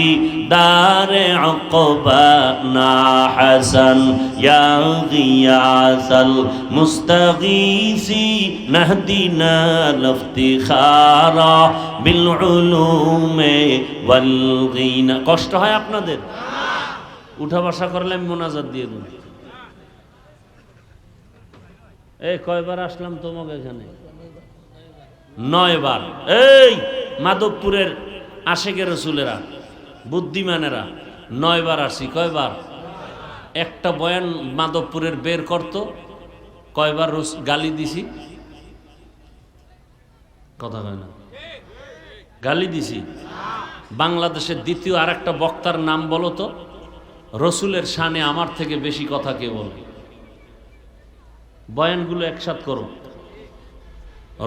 দারে উকবা না হাসান, ইয়া গিয়াসাল মুস্তাগীসি নাহদিনা লফতিখারা বিল উলুমে ওয়াল গিনা। কষ্ট হয় আপনাদের? উঠা বসা করলে আমি মোনাজাত দিয়ে দেব। এই কয়বার আসলাম তোমাকে এখানে? 9 বার। এই মাধবপুরের আশেকে রসুলেরা বুদ্ধিমানেরা 9 বার আসি। কয়বার? একটা বয়ান মাধবপুরের বের করতো, কয়বার গালি দিছি? কথা কয় না? গালি দিছি। বাংলাদেশের দ্বিতীয় আর একটা বক্তার নাম বলো তো, রসুলের শানে আমার থেকে বেশি কথা কে বলে? বয়ানগুলো একসাথ করো।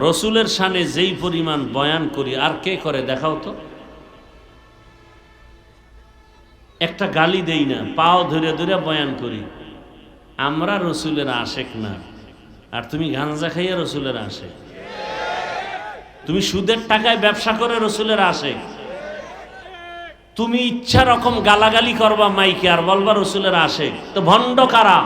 রসুলের শানে যেই পরিমাণ বয়ান করি আর কে করে দেখাও তো। একটা গালি দেই না, পাও ধরে ধরে বয়ান করি। আমরা রসুলের আশেক না, আর তুমি গাঁজা খাইয়া রসুলের আশেক। তুমি সুদের টাকায় ব্যবসা করে রসুলের আশেক। তুমি ইচ্ছা রকম গালাগালি করবা মাইকে আর বলবা রসুলের আশেক। তো ভণ্ড কারা?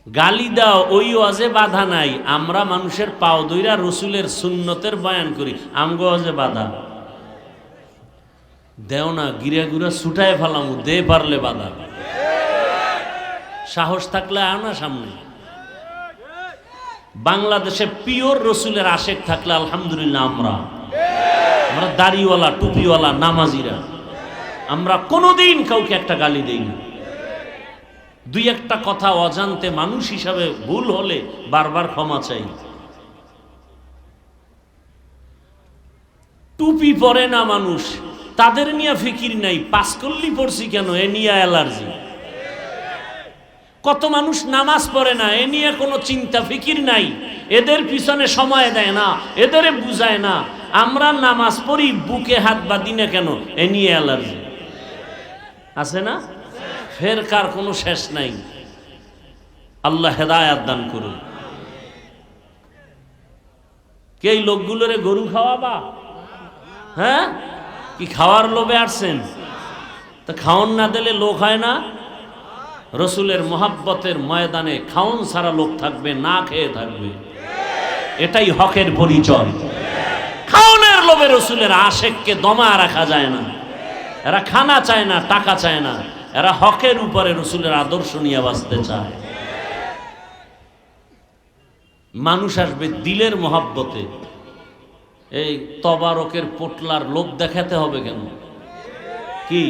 গালি দাও, ওই ওয়াজে বাধা নাই। আমরা মানুষের পাও দইরা রসুলের সুন্নতের বয়ান করি, আমগো ওয়াজে বাধা দেও না। গিরা গুড়া ছুটায় ফেলাম, দে পারলে বাধা। সাহস থাকলে আয় না সামনে। বাংলাদেশে পিওর রসুলের আশেক থাকলে আলহামদুলিল্লাহ। আমরা দাড়িওয়ালা টুপিওয়ালা নামাজিরা আমরা কোনোদিন কাউকে একটা গালি দেই না। দুই একটা কথা অজান্তে মানুষ হিসাবে ভুল হলে বারবার ক্ষমা চাই। টুপি পরে না মানুষ, তাদের নিয়ে ফিকির নাই। পাঁচকল্লি পড়ছি কেন, এ নিয়ে অ্যালার্জি। কত মানুষ নামাজ পড়ে না, এ নিয়ে কোনো চিন্তা ফিকির নাই। এদের পিছনে সময় দেয় না, এদেরে বুঝায় না। আমরা নামাজ পড়ি, বুকে হাত বাঁধি না কেন, এ নিয়ে অ্যালার্জি। আছে না? ফেরকার কোনো শেষ নাই। আল্লাহ হেদায়াত দান করুন। কে এই লোকগুলোরে গরু খাওয়াবা? হ্যাঁ, কি খাওয়ার লোভে আসছেন? তা খাওন না দিলে লোক হয় না। রসুলের মোহাব্বতের ময়দানে খাওন ছাড়া লোক থাকবে, না খেয়ে থাকবে। এটাই হকের পরিচয়। খাওনের লোভে রসুলের আশেককে দমা রাখা যায় না। এরা খানা চায় না, টাকা চায় না। এরা হকের উপরে রসুলের আদর্শ নিয়ে বাঁচতে চায়। মানুষ আসবে দিলের মহাব্বতে। এই তবারকের পোটলার লোভ দেখাতে হবে কেন? কি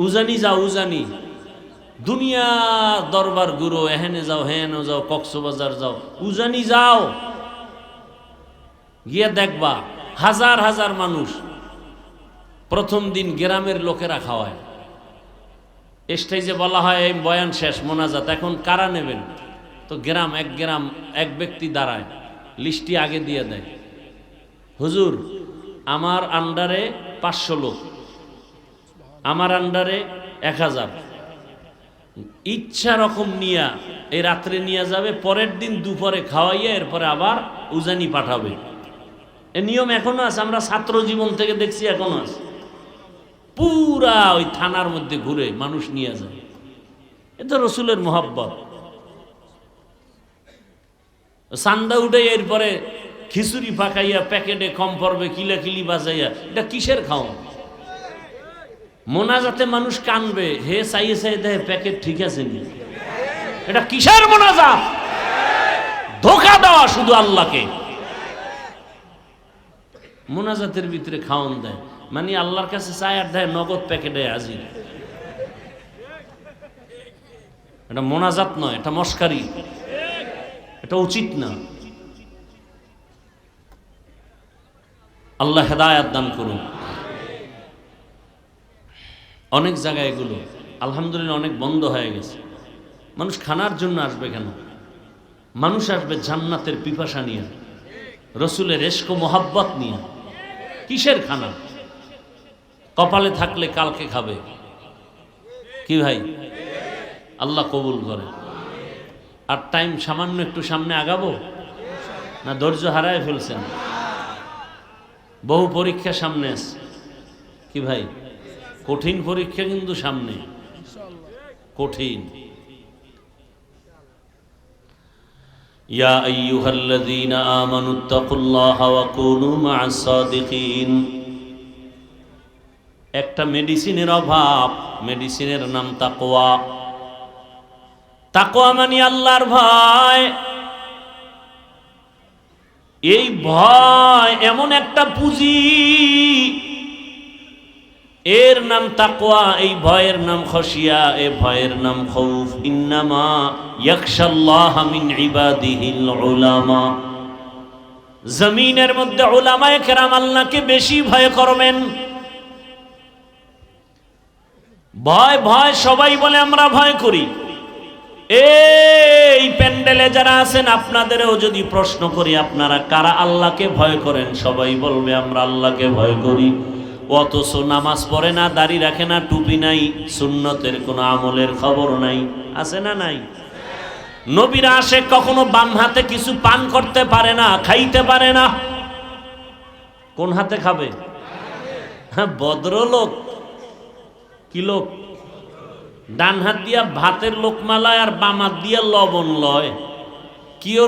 উজানি যাও, উজানি দুনিয়া দরবার গুরু, এহেনে যাও, হেনে যাও, কক্সবাজার যাও, উজানি যাও, গিয়ে দেখবা হাজার হাজার মানুষ। প্রথম দিন গ্রামের লোকেরা খাওয়ায়। স্টেজে বলা হয় এই বয়ান শেষ, মোনাজাত। এখন কারা নেবেন? তো গ্রাম এক ব্যক্তি দাঁড়ায়, লিস্টটি আগে দিয়ে দেয়। হুজুর, আমার আন্ডারে 500 লোক, আমার আন্ডারে 1000। ইচ্ছা রকম নিয়া এই রাত্রে নিয়ে যাবে, পরের দিন দুপুরে খাওয়াইয়া এরপরে আবার উজানি পাঠাবে। এ নিয়ম এখনো আছে, আমরা ছাত্র জীবন থেকে দেখছি, এখনো আছে। পুরা ওই থানার মধ্যে ঘুরে মানুষ নিয়ে যায়। এটা রসুলের মোহাব্বত। চান্দা উঠে এরপরে খিচুড়ি পাকাইয়া প্যাকেটে কম পড়বে কিলাকিলি বাজাইয়া, এটা কিসের খাওয়া? মোনাজাতে মানুষ কানবে, হে চাইয়ে চাই দেয় প্যাকেট ঠিক আছে নি। এটা কিসের মোনাজাত? ধোঁকা দেওয়া শুধু আল্লাহকে। মোনাজাতের ভিতরে খাওয়ান দেয়, মানে আল্লাহর কাছে চায় আর দেয় নগদ প্যাকেটে হাজির। এটা মোনাজাত নয়, এটা মস্কারি, এটা উচিত না। আল্লাহ হেদায়াত দান করুন। অনেক জায়গায় এগুলো আলহামদুলিল্লাহ অনেক বন্ধ হয়ে গেছে। মানুষ খানার জন্য আসবে কেন? মানুষ আসবে জান্নাতের পিপাসা নিয়ে, রসুলের ইশক ও মোহাব্বত নিয়ে। কিসের খানা? কপালে থাকলে কালকে খাবে। কি ভাই? আল্লাহ কবুল করে। আর টাইম সামান্য একটু সামনে আগাবো না ধৈর্য হারায় ফেলছেন? বহু পরীক্ষা সামনে আছে। কি ভাই? কঠিন পরীক্ষা কিন্তু সামনে, কঠিন। ইয়া আইয়ুহাল্লাযীনা আমানুত্তাকুল্লাহা ওয়া কুনু মা'আস সাদিকিন। একটা মেডিসিনের অভাব, মেডিসিনের নাম তাকওয়া। তাকওয়া মানে আল্লাহর ভয়। এই ভয় এমন একটা পুঁজি, এর নাম তাকওয়া, এই ভয়ের নাম খশিয়া, এই ভয়ের নাম খৌফ। ইন্নামা ইয়াখশাল্লাহা মিন ইবাদিহিল উলামা। জমিনের মধ্যে উলামায়ে কেরাম আল্লাহকে বেশি ভয় করবেন। ভয় ভয় সবাই বলে আমরা ভয় করি। এই প্যান্ডেলে যারা আছেন আপনাদেরও যদি প্রশ্ন করি আপনারা কারা আল্লাহকে ভয় করেন, সবাই বলবে আমরা আল্লাহকে ভয় করি। অথচ নামাজ পড়ে না, দাড়ি রাখে না, টুপি নাই, সুন্নতের কোনো আমলের খবর নাই। আছে না নাই? নবীর আশিক কখনো বাম হাতে কিছু পান করতে পারে না, খাইতে পারে না। কোন হাতে খাবে? হ্যাঁ, ভদ্রলোক। কি লোক? ডান হাত দিয়া ভাতের লোকমা লয় আর বাম হাত দিয়া লবণ লয়। কি ও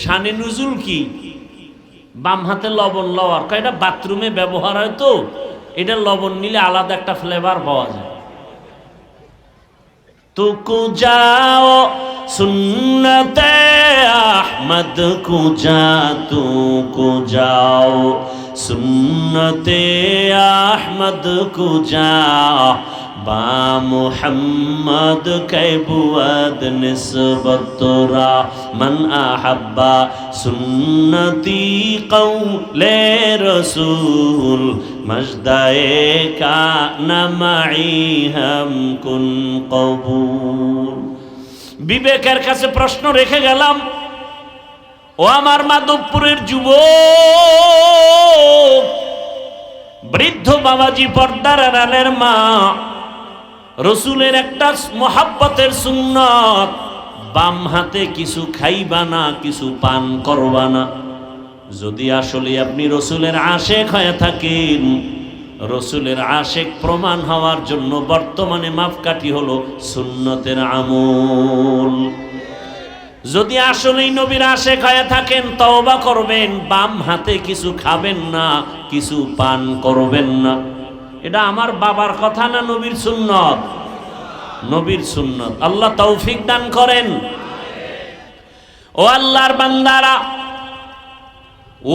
শানে নুজুল কি? বাম হাতে লবণ লওয়ার, এটা বাথরুমে ব্যবহার হয় তো, এটা লবণ নিলে আলাদা একটা ফ্লেভার পাওয়া যায়। তুকু যাও সুন্নতে আহমদ কুজা, তুকু যাও সুন্নতে আহমদ কুজা, বা মুহাম্মদ কৈবুয়াদ নিসবতরা, মান আহাব্বা সুন্নতি কৌলে রসুল, মজদায়ে কা নামাই হাম কুন কবুল। বিবেকের কাছে প্রশ্ন রেখে গেলাম, ও আমার মাধবপুরের যুবক, বৃদ্ধ বাবাজি, পর্দার আড়ালের মা, রসুলের একটা মোহাব্বতের সুন্নত, বাম হাতে কিছু খাইবা না, কিছু পান করবা না। যদি আসলে আপনি রসুলের আশেক হয়ে থাকেন, রসুলের আশেক প্রমাণ হওয়ার জন্য বর্তমানে মাপকাঠি হলো সুন্নতের আমল। যদি আসলেই নবীর আশেক হয়ে থাকেন তওবা করবেন, বাম হাতে কিছু খাবেন না, কিছু পান করবেন না। এটা আমার বাবার কথা না নবীর সুন্নত? নবীর সুন্নত। আল্লাহ তৌফিক দান করেন। ও আল্লাহর বান্দারা,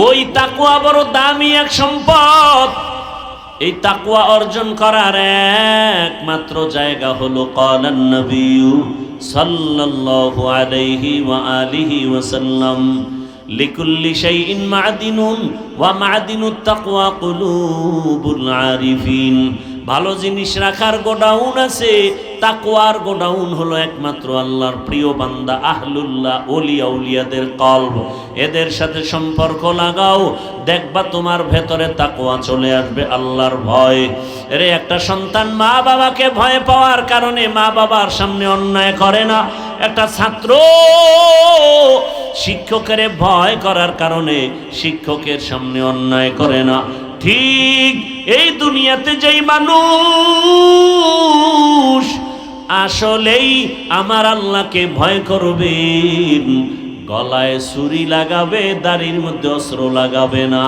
ওই তাকওয়া বড় দামি এক সম্পদ। এই তাকওয়া অর্জন করার একমাত্র জায়গা হলো ক্বালান নবী সাল্লাল্লাহু আলাইহি ওয়া আলিহি ওয়াসাল্লাম, লিকুল্লি শাইইন মা'দিনুন ওয়া মা'দিনুত তাকওয়া কুলুবুল আরিফিন। ভালো জিনিস রাখার গোডাউন আছে, তাকওয়ার গোডাউন হলো একমাত্র আল্লাহর প্রিয় বান্দা আহলুল্লাহ, ওলিয়া উলিয়াদের কলব। এদের সাথে সম্পর্ক লাগাও, দেখবা তোমার ভেতরে তাকওয়া চলে আসবে, আল্লাহর ভয়। এর একটা সন্তান মা বাবাকে ভয় পাওয়ার কারণে মা বাবার সামনে অন্যায় করে না। একটা ছাত্র শিক্ষকের ভয় করার কারণে শিক্ষকের সামনে অন্যায় করে না। ঠিক এই দুনিয়াতে যেই মানুষ আসলেই আমার আল্লাহকে ভয় করবেন, গলায় ছুরি লাগাবে, দাড়ির মধ্যে অস্ত্র লাগাবে না।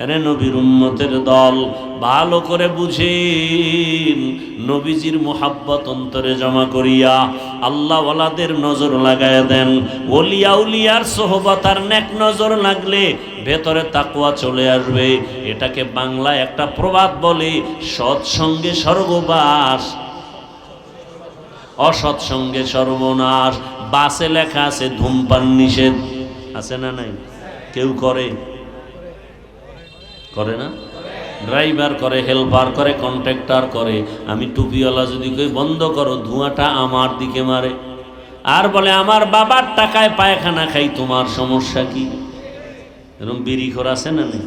এরে নবীর উম্মতের দল, ভালো করে বুঝেন, নবীজির মোহাব্বত অন্তরে জমা করিয়া আল্লাহ ওয়ালাদের নজর লাগায় দেন। ওলিয়া উলিয়ার সোহবত আর নেক নজর লাগলে ভেতরে তাকওয়া চলে আসবে। এটাকে বাংলায় একটা প্রবাদ বলে, সৎসঙ্গে স্বর্গবাস, অসৎসঙ্গে সর্বনাশ। বাসে লেখা আছে ধূমপান নিষেধ, আছে না নাই? কেউ করে? করে না? ড্রাইভার করে, হেল্পার করে, কন্ট্রাক্টর করে। আমি টুপিওয়ালা যদি কই বন্ধ করো, ধোঁয়াটা আমার দিকে মারে আর বলে আমার বাবার টাকায় পায়খানা খাই, তোমার সমস্যা কি? এরকম বিড়িখোর আছে না নেই?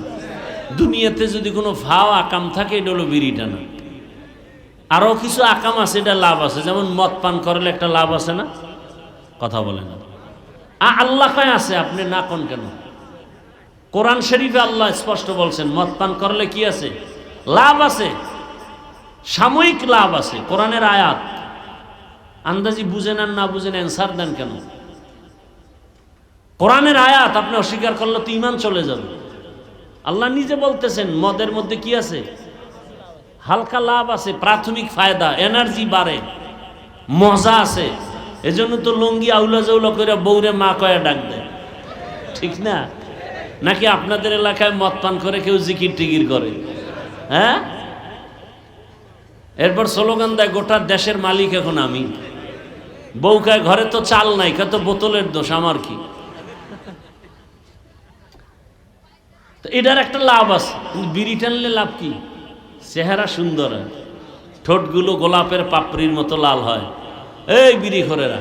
দুনিয়াতে যদি কোনো ফাও আকাম থাকে এটা হলো বিড়িটা না। আরও কিছু আকাম আছে, এটা লাভ আছে, যেমন মদ পান করলে একটা লাভ আছে না? কথা বলে না। আল্লাহ কয় আছে, আপনি না কোন কেন? কোরআন শরীফে আল্লাহ স্পষ্ট বলছেন মদ পান করলে কি আছে? লাভ আছে, সাময়িক লাভ আছে। কোরআনের আয়াত আন্দাজি বুঝেন আর না বুঝেন অ্যান্সার দেন কেন? কোরআনের আয়াত আপনি অস্বীকার করলে তো ঈমান চলে যাবে। আল্লাহ নিজে বলতেছেন মদের মধ্যে কি আছে? হালকা লাভ আছে, প্রাথমিক ফায়দা, এনার্জি বাড়ে, মজা আছে। এজন্য তো লঙ্গি আউলা জাউলা করে বউরে মা কয়া ডাক দেয়, ঠিক না? নাকি আপনাদের এলাকায় মদ পান করে কেউ জিকির টিকির করে? হ্যাঁ, এরপর স্লোগান দেয় গোটা দেশের মালিক এখন আমি। বউকায় ঘরে তো চাল নাই, কত বোতলের দোষ, আমার কি? তো এটার একটা লাভ আছে, কিন্তু বিড়ি টানলে লাভ কি? চেহারা সুন্দর হয়, ঠোঁটগুলো গোলাপের পাপড়ির মতো লাল হয়। এই বিড়ি খোরেরা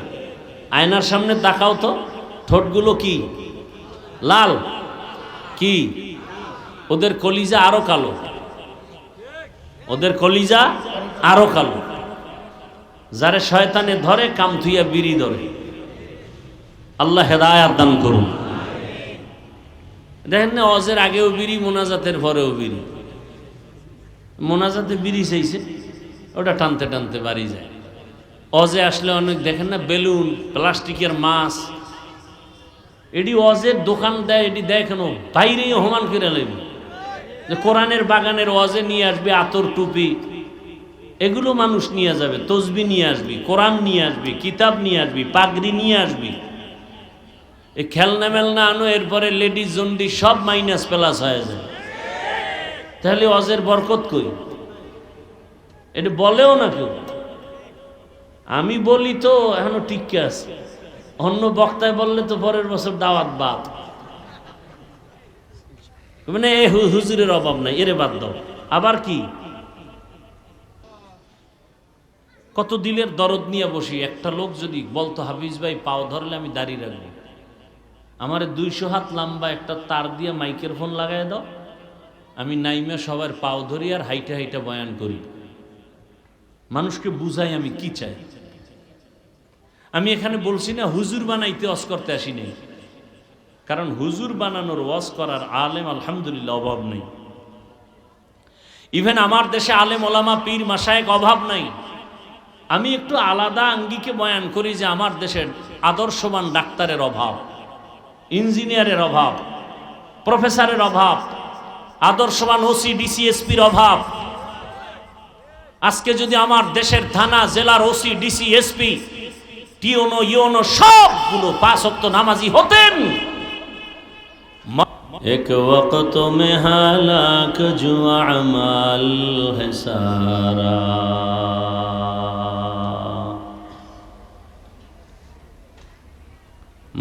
আয়নার সামনে তাকাও তো, ঠোঁটগুলো কি লাল? কি ওদের কলিজা আরো কালো, ওদের কলিজা আরো কালো। যারে শয়তানে ধরে কাম থুইয়া বিড়ি ধরে। আল্লাহ হেদায়াত দান করুন। দেখেন না, অজের আগেও বিড়ি, মোনাজাতের পরেও বিড়ি। মোনাজাতে বিড়ি চাইছে, ওটা টানতে টানতে বাড়ি যায়। অজে আসলে অনেক দেখেন না বেলুন, প্লাস্টিকের মাছ, এটি অজের দোকান দেয়, এটি দেয় কেন? বাইরেই অপমান করে লাগবে যে কোরআনের বাগানের অজে নিয়ে আসবে আতর, টুপি, এগুলো মানুষ নিয়ে যাবে। তসবি নিয়ে আসবি, কোরআন নিয়ে আসবি, কিতাব নিয়ে আসবি, পাগড়ি নিয়ে আসবি। এই খেলনা মেলনা আনো, এরপরে লেডিস জন্ডি সব মাইনাস প্লাস হয়ে যায়। তাহলে অজের বরকত কই? এটা বলেও না কেউ। আমি বলি তো এখনো টিকে আছে, অন্য বক্তায় বললে তো পরের বছর দাওয়াত বাদ। মানে হুজুরের অভাব নাই, এরে বাদ দাও। আবার কি কত দিলের দরদ নিয়ে বসি। একটা লোক যদি বলতো হাফিজ ভাই পাও ধরলে আমি দাঁড়িয়ে রাখবো, আমার 200 হাত লম্বা একটা তার দিয়ে মাইকের ফোন লাগাই দাও, আমি নাইমে সবার পাও ধরি আর হাইটা হাইটা বয়ান করি, মানুষকে বুঝাই আমি কি চাই। আমি এখানে বলছি না হুজুর বানাইতে ওয়াজ করতে আসি নেই, কারণ হুজুর বানানোর ওয়াজ করার আলেম আলহামদুলিল্লাহ অভাব নেই। ইভেন আমার দেশে আলেম ওলামা পীর মাশায়েখ অভাব নাই। আমি একটু আলাদা আঙ্গিকে বয়ান করি যে আমার দেশের আদর্শবান ডাক্তারের অভাব, ইঞ্জিনিয়ারের অভাব, প্রফেসরের অভাব, আদর্শবান ওসি ডিসি এসপির অভাব। আজকে যদি আমার দেশের থানা জেলার ওসি ডিসি এসপি টিওনো ইওনো সবগুলো 5 ওয়াক্ত নামাজি হতেন, এক ওয়াক্ত মে হালাক জু আমাল হে সারা।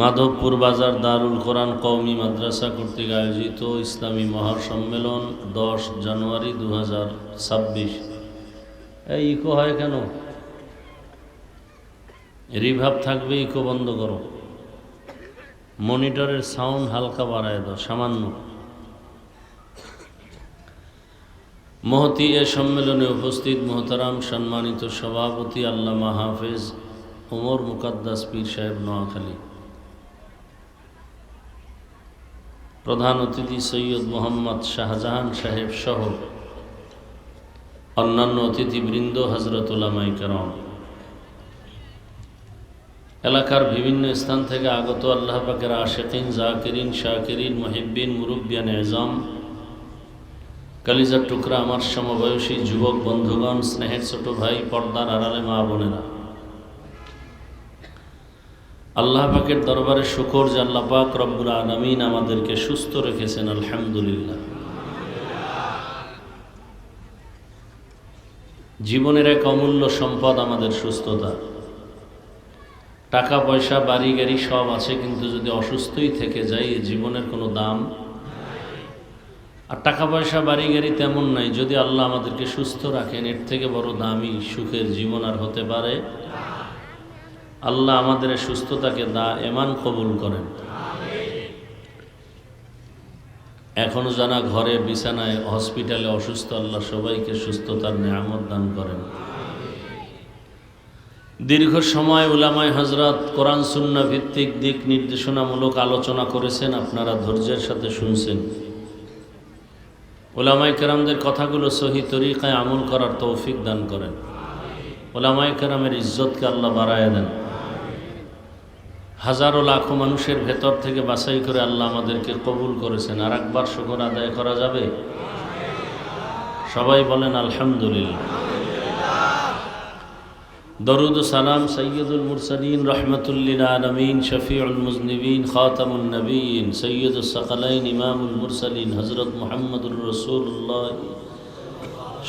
মাধবপুর বাজার দারুল কোরআন কওমি মাদ্রাসা কর্তৃক আয়োজিত ইসলামী মহাসম্মেলন 10 জানুয়ারি 2026। এই ইকো হয় কেন? রিভাব থাকবে, ইকো বন্ধ করো। মনিটরের সাউন্ড হালকা বাড়ায় দাও সামান্য। মহতি এ সম্মেলনে উপস্থিত মোহতারাম সম্মানিত সভাপতি আল্লামা হাফেজ ওমর মুকাদ্দাস পীর সাহেব নোয়াখালী, প্রধান অতিথি সৈয়দ মোহাম্মদ শাহজাহান সাহেব সহ অন্যান্য অতিথিবৃন্দ, হযরত উলামায়ে কেরাম, এলাকার বিভিন্ন স্থান থেকে আগত আল্লাহ পাকের আশিকিন, জাকিরিন, শাকিরিন, মুহিব্বিন, মুরব্বিয়ান এজাম, কলিজার টুকরা আমার সমবয়সী যুবক বন্ধুগণ, স্নেহের ছোট ভাই, পর্দার আড়ালে মা বোনেরা, আল্লাহ পাকের দরবারে শুকর যে আল্লাহ পাক রব্বুল আলামিন আমাদেরকে সুস্থ রেখেছেন, আলহামদুলিল্লাহ। জীবনের এক অমূল্য সম্পদ আমাদের সুস্থতা। টাকা পয়সা বাড়ি গাড়ি সব আছে, কিন্তু যদি অসুস্থই থেকে যাই, এই জীবনের কোনো দাম। আর টাকা পয়সা বাড়ি গাড়ি তেমন নাই, যদি আল্লাহ আমাদেরকে সুস্থ রাখেন এর থেকে বড় দামি সুখের জীবন আর হতে পারে। আল্লাহ আমাদের সুস্থতাকে এমান কবুল করেন। এখনো যারা ঘরে বিছানায় হসপিটালে অসুস্থ, আল্লাহ সবাইকে সুস্থতার নেয়ামত দান করেন। দীর্ঘ সময় উলামায়ে হযরত কোরআন সুন্নাহ ভিত্তিক দিক নির্দেশনামূলক আলোচনা করেছেন, আপনারা ধৈর্যের সাথে শুনছেন। উলামায়ে কেরামদের কথাগুলো সহি তরিকায় আমল করার তৌফিক দান করেন। উলামায়ে কেরামের ইজ্জতকে আল্লাহ বাড়ায় দেন। হাজারো লাখো মানুষের ভেতর থেকে বাছাই করে আল্লাহ আমাদেরকে কবুল করেছেন। আর একবার শুকর আদায় করা যাবে? সবাই বলেন আলহামদুলিল্লাহ। দরুদ ও সালাম সৈয়দুল মুরসালিন রহমতুল্লিল আলমিন শফিউল মুজনিবিন খাতামুন নবীন সৈয়দুস সাকালাইন ইমামুল মুরসালিন হযরত মুহাম্মদুর রাসূলুল্লাহ।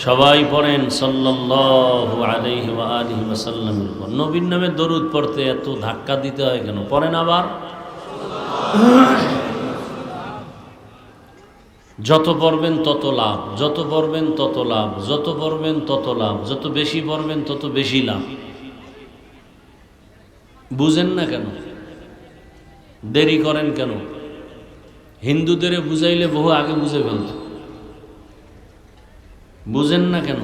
সবাই পড়েন সাল্লাল্লাহু আলাইহি ওয়া আলিহি ওয়াসাল্লাম। নবীর নামে দরুদ পড়তে এত ধাক্কা দিতে হয় কেন? পড়েন আবার। যত পড়বেন তত লাভ, যত পড়বেন তত লাভ, যত পড়বেন তত লাভ, যত বেশি পড়বেন তত বেশি লাভ। বুঝেন না কেন? দেরি করেন কেন? হিন্দুদের বুঝাইলে বহু আগে বুঝে ফেলত। বুঝেন না কেন?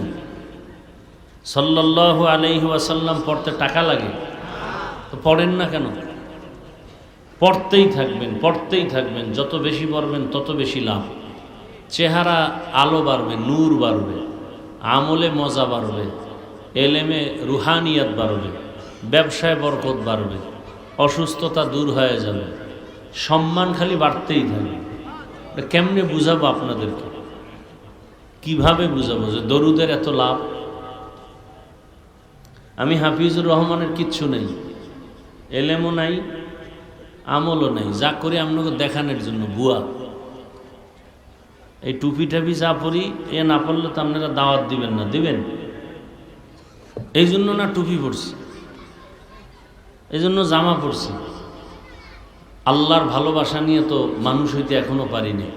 সাল্লাল্লাহু আলাইহি ওয়াসাল্লাম পড়তে টাকা লাগে, তো পড়েন না কেন? পড়তেই থাকবেন, পড়তেই থাকবেন। যত বেশি পড়বেন তত বেশি লাভ। চেহারা আলো বাড়বে, নূর বাড়বে, আমলে মজা বাড়বে, এলেমে রুহানিয়াত বাড়বে, ব্যবসায় বরকত বাড়বে, অসুস্থতা দূর হয়ে যাবে, সম্মান খালি বাড়তেই থাকবে। কেমনে বুঝাবো আপনাদেরকে? কিভাবে বুঝাবো যে দরুদের এত লাভ? আমি হাফিজুর রহমানের কিচ্ছু নেই, এলেমও নাই, আমলও নেই, যা করি আপনাকে দেখানোর জন্য বুয়া। এই টুপি টাপি যা পরি, এ না পড়লে তো আপনারা দাওয়াত দিবেন না। দিবেন? এই জন্য না টুপি পরছি, এই জন্য জামা পরছি। আল্লাহর ভালোবাসা নিয়ে তো মানুষ হইতে এখনো পারিনি।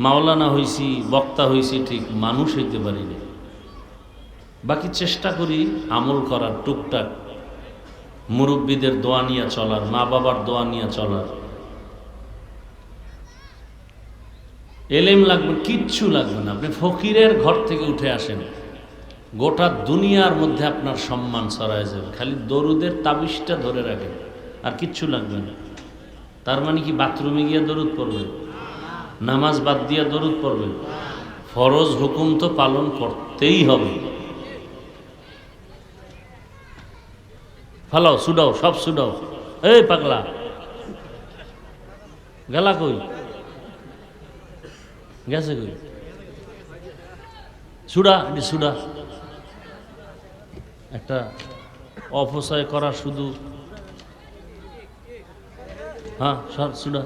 মাওলানা হইছি, বক্তা হইছি, ঠিক মানুষ হইতে পারিনি। বাকি চেষ্টা করি আমল করার, টুকটাক মুরব্বীদের দোয়া নিয়ে চলার, মা বাবার দোয়া নিয়ে চলার। এলেম লাগবে, কিচ্ছু লাগবে না। আপনি ফকিরের ঘর থেকে উঠে আসেন, গোটা দুনিয়ার মধ্যে আপনার সম্মান ছড়ায় যাবে। খালি দরুদের তাবিজটা ধরে রাখেন, আর কিচ্ছু লাগবে না। তার মানে কি বাথরুমে গিয়ে দরুদ পড়বেন? নামাজ বাদ দিয়ে দরুদ পড়বেন? ফরজ হুকুম তো পালন করতেই হবে। ফালাও, সুডাও, সব সুডাও। এই পাগলা গেলা কই? গেছে কই? সুডা, এটি সুডা। একটা অপচয় করা শুধু। হ্যাঁ সব সুডা।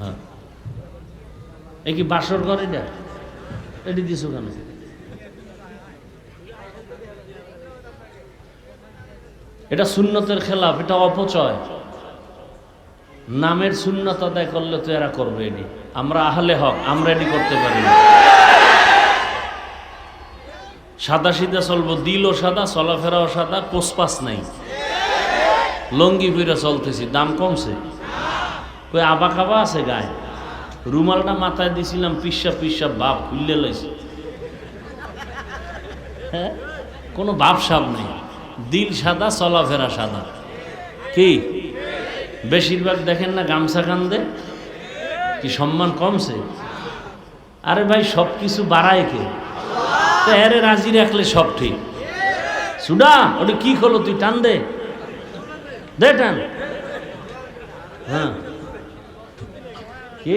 হ্যাঁ, এ কি বাসর ঘর? এটা এটি দিছো কেন? এটা সুন্নতের খেলাফ, এটা অপচয়। নামের সুন্নত আদায় করলে তো এরা করবে। এটি আমরা আহলে হক, আমরা এটি করতে পারি না। সাদা সিধা চলবো, দিলও সাদা, চলাফেরাও সাদা, পোসপাস নাই। লঙ্গি পইরা চলতেছি, দাম কমছে কই? আবা কাবা আছে গায়ে। রুমালটা মাথায় দিছিলাম, পিসা পিসা বাপ খুললে লাইছে। হ্যাঁ, কোনো বাপ সাপ নেই। দিল সাদা, চলাফেরা সাদা। কি বেশিরভাগ দেখেন না গামছা কান্দে? কি সম্মান কমছে? আরে ভাই, সব কিছু বাড়ায় কে? তো এরে রাজি রাখলে সব ঠিক। সুডা, ওটা কি হলো? তুই টান দে, দে টান। হ্যাঁ, কি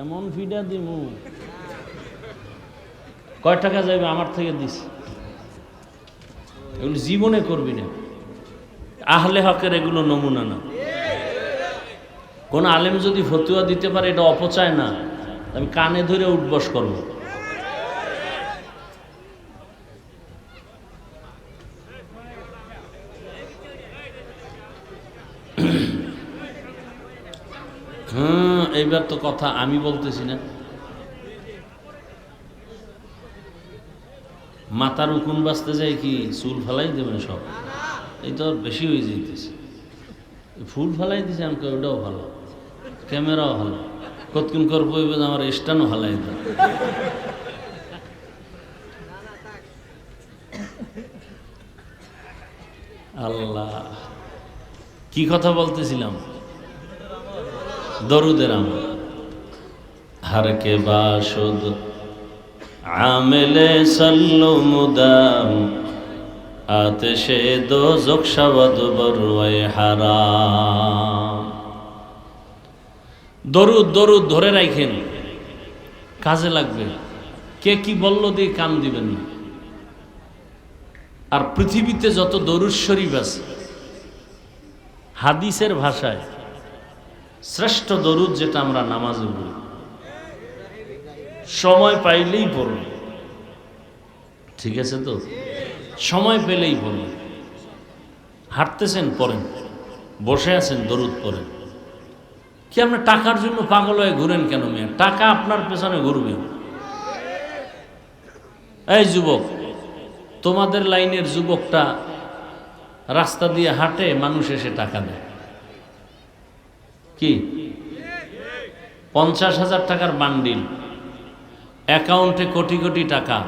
এমন ফিডা দিমু? কয় টাকা যাবে? আমার থেকে দিস। এগুলো জীবনে করবি না। আহলে হকের এগুলো নমুনা না। কোন আলেম যদি ফতুয়া দিতে পারে, এটা অপচয় না। আমি কানে ধরে উঠবস করব। হ্যাঁ, এইবার তো কথা আমি বলতেছি না, মাথার উকুন বাঁচতে যায় কি চুল ফেলাই দেবেন সব, এই তো বেশি হয়ে যাইতেছে। ফুল ফেলাই দিছে আমাকে, ওটাও ভালো, ক্যামেরাও ভালো, কতক্ষণ করবো আমার স্ট্যান্ডও ফেলাই দেয়। আল্লাহ, কি কথা বলতেছিলাম? দরুদের আমল। हर के बाशुद आमिले सल्लु मुदाम आतिशे दोज़ख शवद बरवाए हाराम। দরুদ দরুদ ধরে রাখেন, কাজে লাগবে। কে কি বলল দিয়ে কান দিবেন না। আর পৃথিবীতে যত দরুদ শরীফ আছে, হাদিসের ভাষায় শ্রেষ্ঠ দরুদ যেটা আমরা নামাজে বলি, সময় পাইলেই পড়ুন, ঠিক আছে তো? সময় পেলেই পড়ুন। হাঁটতেছেন পড়েন, বসে আছেন দরুদ পড়েন। কি আপনি টাকার জন্য পাগল হয়ে ঘুরেন কেন মেয়ে? টাকা আপনার পেছনে ঘুরবে। এই যুবক, তোমাদের লাইনের যুবকটা রাস্তা দিয়ে হাঁটে, মানুষ এসে টাকা দেয়। কি 50,000 টাকার বান্ডিল, অ্যাকাউন্টে কোটি কোটি টাকা।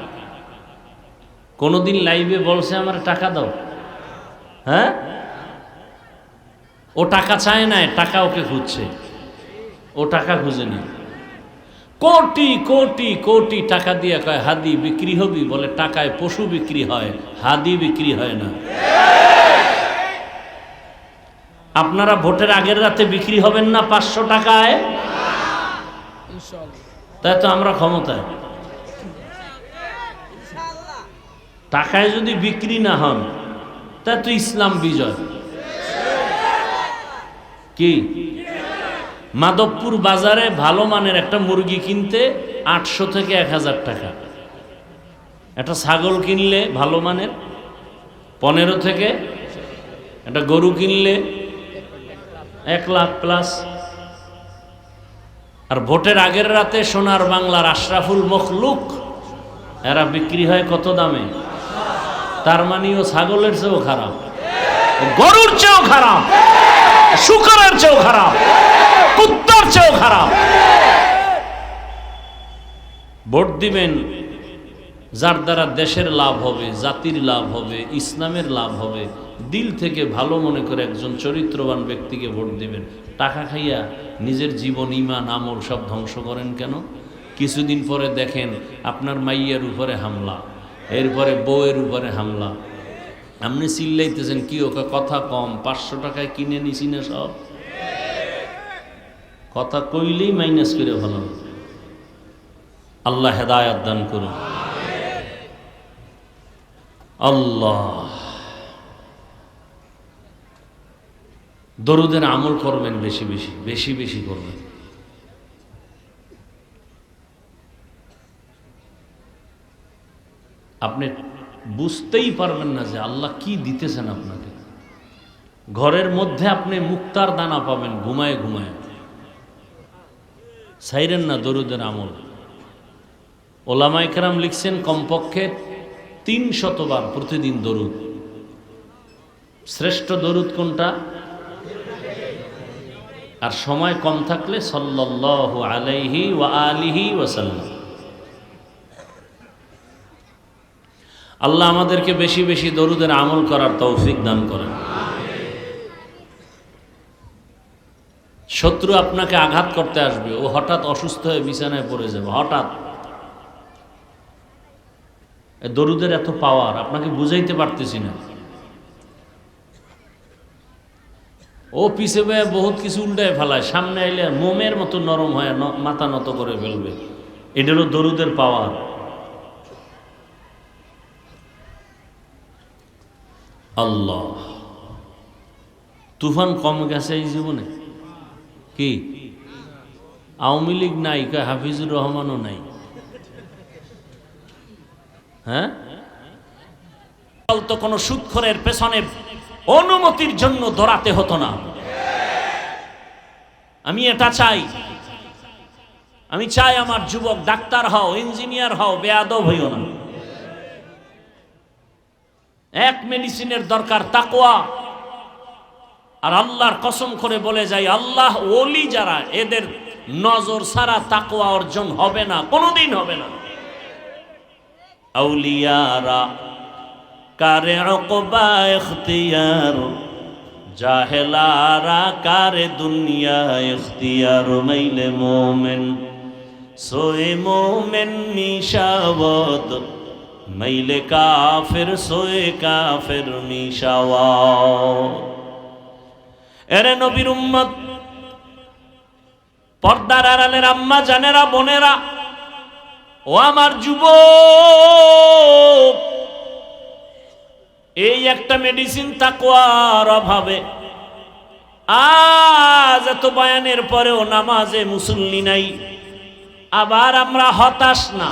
কোনোদিন লাইভে বলছে আমার টাকা দাও? হ্যাঁ, ও টাকা চায় না, টাকা ওকে খুঁজছে, ও টাকা খুঁজে নি। কোটি কোটি কোটি টাকা দিয়ে কয় হাদি বিক্রি হবি, বলে টাকায় পশু বিক্রি হয়, হাদি বিক্রি হয় না। আপনারা ভোটের আগের রাতে বিক্রি হবেন না 500 টাকায়? তাই তো আমরা ক্ষমতায়। টাকায় যদি বিক্রি না হন, তাই তো ইসলাম বিজয়। কি মাধবপুর বাজারে ভালো মানের একটা মুরগি কিনতে 800 থেকে 1000 টাকা, একটা ছাগল কিনলে ভালো মানের 15 থেকে, একটা গরু কিনলে 1 লাখ প্লাস। আর ভোটের আগের রাতে সোনার বাংলার আশরাফুল মখলুক এরা বিক্রি হয় কত দামে? তার মানে ও ছাগলের চেয়েও খারাপ, গরুর চেয়েও খারাপ, শুকরের চেয়েও খারাপ, কুত্তার চেয়েও খারাপ। ভোট দিবেন যার দ্বারা দেশের লাভ হবে, জাতির লাভ হবে, ইসলামের লাভ হবে। দিল থেকে ভালো মনে করে একজন চরিত্রবান ব্যক্তিকে ভোট দিবেন। টাকা খাইয়া নিজের জীবন, ইমান, আমল সব ধ্বংস করেন কেন? কিছুদিন পরে দেখেন আপনার মাইয়ের উপরে হামলা, এরপরে বউয়ের উপরে হামলা। আপনি চিল্লাইতেছেন কি, ওকে কথা কম, 500 টাকায় কিনে নিছি না সব। কথা কইলেই মাইনাস করে ভালো। আল্লাহ হেদায়াত দান করুন। আল্লাহ, দরুদের আমল করবেন, বেশি বেশি বেশি বেশি করবেন। আপনি বুঝতেই পারবেন না যে আল্লাহ কি দিতেছেন আপনাকে। ঘরের মধ্যে আপনি মুক্তার দানা পাবেন ঘুমায় ঘুমায়। ছাইরেন না দরুদের আমল। ওলামায়ে কেরাম লিখছেন কমপক্ষে 300 বার প্রতিদিন দরুদ। শ্রেষ্ঠ দরুদ কোনটা? আর সময় কম থাকলে সাল্লাল্লাহু আলাইহি ওয়া আলিহি ওয়াসাল্লাম। আল্লাহ আমাদেরকে বেশি বেশি দরুদের আমল করার তৌফিক দান করেন। শত্রু আপনাকে আঘাত করতে আসবে, ও হঠাৎ অসুস্থ হয়ে বিছানায় পড়ে যাবে, হঠাৎ। দরুদের এত পাওয়ার আপনাকে বুঝাইতে পারতেছি না। ও পিছে বয়ে বহুত কিছু উল্টায় ফেলায়, সামনে আইলে মোমের মতো নরম হয়, মাথা নত করে ফেলবে। এটা হলো দরুদের পাওয়ার। আল্লাহ, তুফান কম গেছে এই জীবনে। কি আওয়ামী লীগ নাই, কয় হাফিজুর রহমানও নাই। হ্যাঁ, তো কোনো সুদখোরের পেছনে অনুমতির জন্য দৌড়াতে হতো না। আমি এটা চাই আমি চাই আমার যুবক ডাক্তার হও, ইঞ্জিনিয়ার হও, বেয়াদব হইও না। এক মেডিসিনের দরকার তাকওয়া। আর আল্লাহর কসম করে বলে যাই, আল্লাহ ওলি যারা, এদের নজর ছাড়া তাকওয়া অর্জন হবে না, কোনোদিন হবে না। আউলিয়ারা কারে উকবা ইখতিয়ার, জাহেলারা কারে দুনিয়া ইখতিয়ার। মাইলে মোমেন সোয়ে মোমেন নিশাওয়াত, মাইলে কাফের সোয়ে কাফের নিশাওয়াত। এরে নবীর উম্মত, পর্দার আড়ালের আম্মা জানেরা, বোনেরা, ও আমার যুবক, এই একটা মেডিসিন তাকওয়ার অভাবে আজ এত বয়ানের পরেও নামাজে মুসল্লি নাই। আবার আমরা হতাশ না।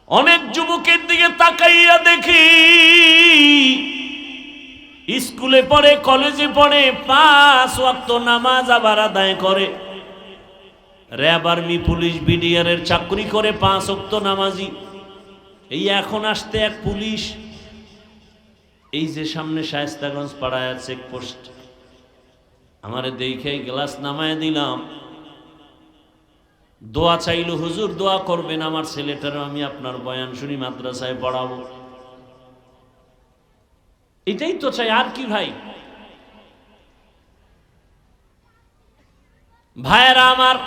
অনেক যুবকের দিকে তাকাইয়া দেখি, স্কুলে পড়ে, কলেজে পড়ে, 5 ওয়াক্ত নামাজ আবার আদায় করে, র্যাব, আর্মি, পুলিশ, বিডিআর এর চাকরি করে, 5 ওয়াক্ত নামাজি। এই এখন আসতে এক পুলিশ, এই যে সামনে শায়েস্তাগঞ্জ পাড়ায় চেকপোস্ট, আমারে দেখে গ্লাস নামায় দিলাম, দোয়া চাইলো, হুজুর দোয়া করবেন আমার ছেলেটারও আমি আপনার বয়ান শুনি, মাদ্রাসায় পড়াবো। এটাই তো চাই, আর কি ভাই? ভাইয়েরা আমার,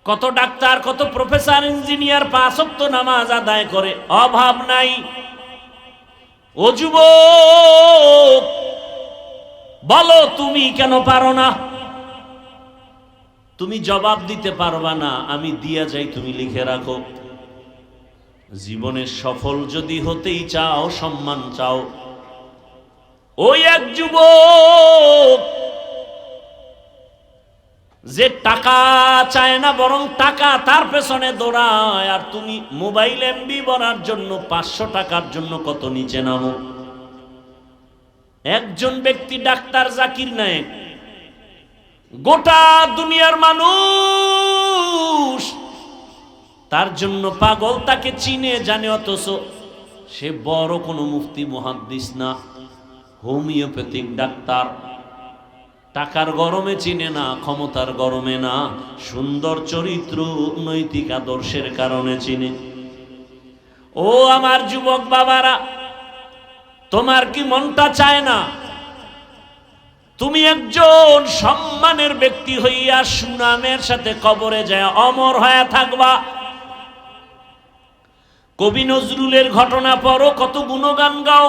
কত ডাক্তার, কত প্রফেসর, ইঞ্জিনিয়ার 5 ওয়াক্ত নামাজ আদায় করে, অভাব নাই। ও যুবক, বলো তুমি কেন পারো না? তুমি জবাব দিতে পারবা না, আমি দিয়া যাই, তুমি লিখে রাখো। জীবনে সফল যদি হতেই চাও, সম্মান চাও, ওই এক যুবক যে টাকা চায় না, বরং টাকা তার পেছনে দৌড়ায়। আর তুমি মোবাইল এমবি ভরার জন্য 500 টাকার জন্য কত নিচে নামো। একজন ব্যক্তি ডাক্তার জাকির নায়েক, গোটা দুনিয়ার মানুষ তার জন্য পাগল, তাকে চিনে জানে, অথচ সে বড় কোনো মুফতি মুহাদ্দিস না, হোমিওপ্যাথিক ডাক্তার। টাকার গরমে চিনে না, ক্ষমতার গরমে না, সুন্দর চরিত্র, নৈতিক আদর্শের কারণে চিনে। ও আমার যুবক বাবারা, তোমার কি মনটা চায় না তুমি একজন সম্মানের ব্যক্তি হইয়া সুনামের সাথে কবরে যায় অমর হয়ে থাকবা? কবি নজরুলের ঘটনা পড়ো, কত গুণগান গাও,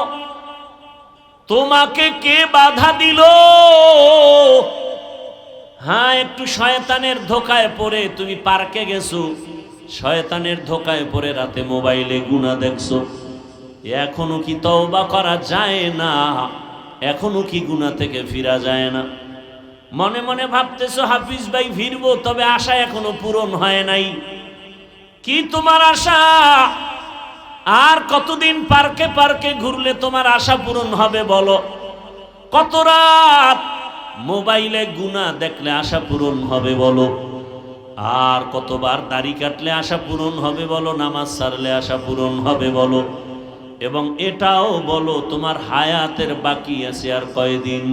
তোমাকে কে বাধা দিল? হ্যাঁ, একটু শয়তানের ধোকায় পড়ে তুমি পার্কে গেছো, শয়তানের ধোকায় পড়ে রাতে মোবাইলে গুনাহ দেখছো। এখনো কি তওবা করা যায় না? এখনো কি গুনাহ থেকে ফিরা যায় না? মনে মনে ভাবতেছো হাফিজ ভাই ফিরবো, তবে আশা এখনো পূরণ হয় নাই। কি তোমার আশা? আর কতদিন পার্কে পার্কে ঘুরলে তোমার আশা পূরণ হবে বলো? কত রাত মোবাইলে গুনাহ দেখলে আশা পূরণ হবে বলো? আর কতবার দাড়ি কাটলে আশা পূরণ হবে বলো? নামাজ ছাড়লে আশা পূরণ হবে বলো? এবং এটাও বলো তোমার হায়াতের বাকি আছে আর কয়দিন?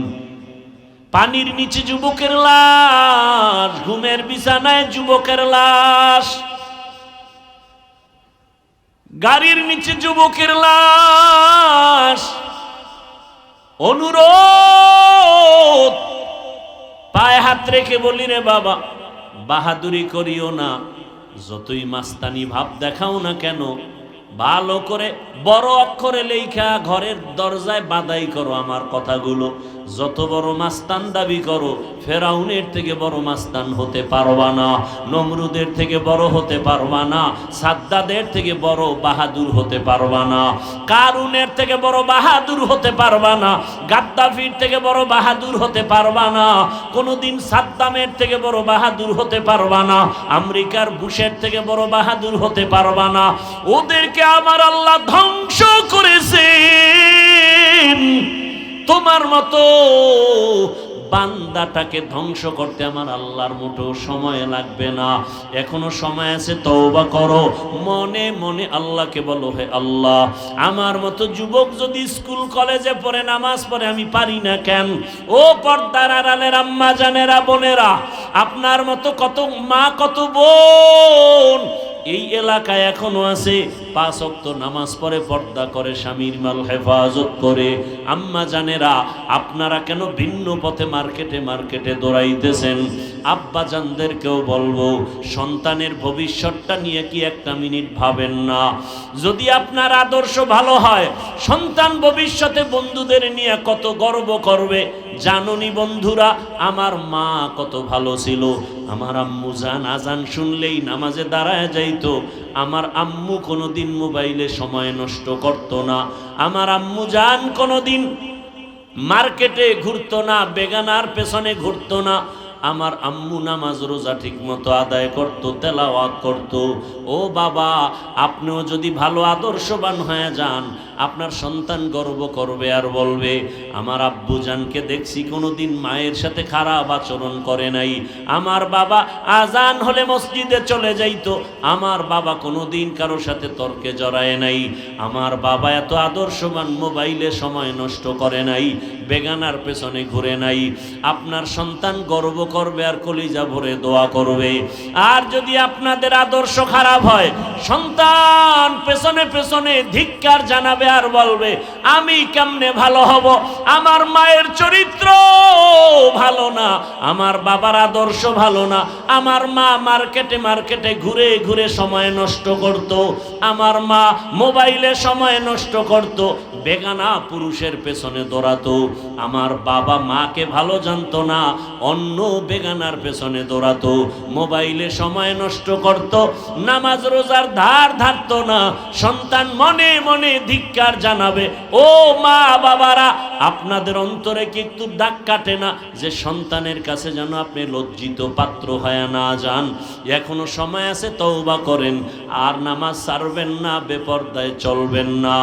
পানির নিচে যুবকের লাশ, ঘুমের বিছানায় যুবকের লাশ, গাড়ির নিচে যুবকের লাশ। অনুরোধ, পায়ে হাত রেখে বলি রে বাবা, বাহাদুরি করিও না, যতই মাস্তানি ভাব দেখাও না কেন, ভালো করে বড় অক্ষরে লেখা ঘরের দরজায় বাধাই করো আমার কথাগুলো। যত বড় মাস্তান দাবি করো, ফেরাউনের থেকে বড় মাস্তান হতে পারবা না, নমরুদের থেকে বড় হতে পারবা না, সাদ্দাদের থেকে বড় বাহাদুর হতে পারবা না, কারুনের থেকে বড় বাহাদুর হতে পারবা না, গাদ্দাফির থেকে বড় বাহাদুর হতে পারবা না, কোনোদিন সাদ্দামের থেকে বড় বাহাদুর হতে পারবা না, আমেরিকার বুশের থেকে বড় বাহাদুর হতে পারবা না। ওদেরকে আমার আল্লাহ ধ্বংস করেছেন। তোমার মতো বান্দাটাকে ধ্বংস করতে আমার আল্লাহর মোটেও সময় লাগবে না। এখনো সময় আছে, তওবা করো। মনে মনে আল্লাহকে বলো, হে আল্লাহ, আমার মতো যুবক যদি স্কুল কলেজে পড়ে নামাজ পড়ে আমি পারি না কেন? ও পর্দার আড়ালের আম্মা জানেরা, বোনেরা, আপনার মতো কত মা, কত বোন এই এলাকায় এখনো আছে, 5 ওয়াক্ত নামাজ পড়ে, পর্দা করে, স্বামীর মাল হেফাজত করে। আম্মা জানেরা, আপনারা কেন ভিন্ন পথে মার্কেটে মার্কেটে দৌড়াইতেছেন? আব্বা জানদেরকেও বলবো, সন্তানের ভবিষ্যৎটা নিয়ে কি একটা মিনিট ভাবেন না? যদি আপনার আদর্শ ভালো হয়, সন্তান ভবিষ্যতে বন্ধুদের নিয়ে কত গর্ব করবে। জাননি বন্ধুরা, আমার মা কত ভালো ছিল। আমার আম্মু জান আজান শুনলেই নামাজে দাঁড়ায় যাইতো। আমার আম্মু কোনোদিন মোবাইলে সময় নষ্ট করত না। আমার আম্মু জান কোনোদিন মার্কেটে ঘুরতো না, বেগানার পেছনে ঘুরতো না। আমার আম্মু নামাজ রোজা ঠিক মতো আদায় করত, তেলাওয়াত করত। ও বাবা, আপনিও যদি ভালো আদর্শবান হয়ে যান, আপনার সন্তান গর্ব করবে আর বলবে, আমার আব্বু জানকে দেখছি কোনোদিন মায়ের সাথে খারাপ আচরণ করে নাই। আমার বাবা আজান হলে মসজিদে চলে যাইতো। আমার বাবা কোনোদিন কারোর সাথে তর্কে জড়ায় নাই। আমার বাবা এত আদর্শবান, মোবাইলে সময় নষ্ট করে নাই, বেগানার পেছনে ঘুরে নাই। আপনার সন্তান গর্ব করবে আর কলিজা ভরে দোয়া করবে। আর যদি আপনাদের আদর্শ খারাপ হয়, সন্তান পেছনে পেছনে ধিক্কার জানাবে আর বলবে, আমি কেমনে ভালো হব? আমার মায়ের চরিত্র ভালো না, আমার বাবার আদর্শ ভালো না। আমার মা মার্কেটে মার্কেটে ঘুরে ঘুরে সময় নষ্ট করত। আমার মা মোবাইলে সময় নষ্ট করত, বেগানা পুরুষের পেছনে দৌড়াতো। আমার বাবা মাকে ভালো জানতো না, অন্য বেগানার পেছনে দৌড়াতো, মোবাইলে সময় নষ্ট করত, নামাজ রোজার ধার ধারতো না। সন্তান মনে মনে ধিক্কার জানাবে। ও মা বাবারা, আপনাদের অন্তরে কি একটু দাগ কাটে না যে সন্তানের কাছে যেন আপনি লজ্জিত পাত্র হয়ে না যান? এখনো সময় আছে, তওবা করেন। আর নামাজ ছাড়বেন না, বেপরদায় চলবেন না।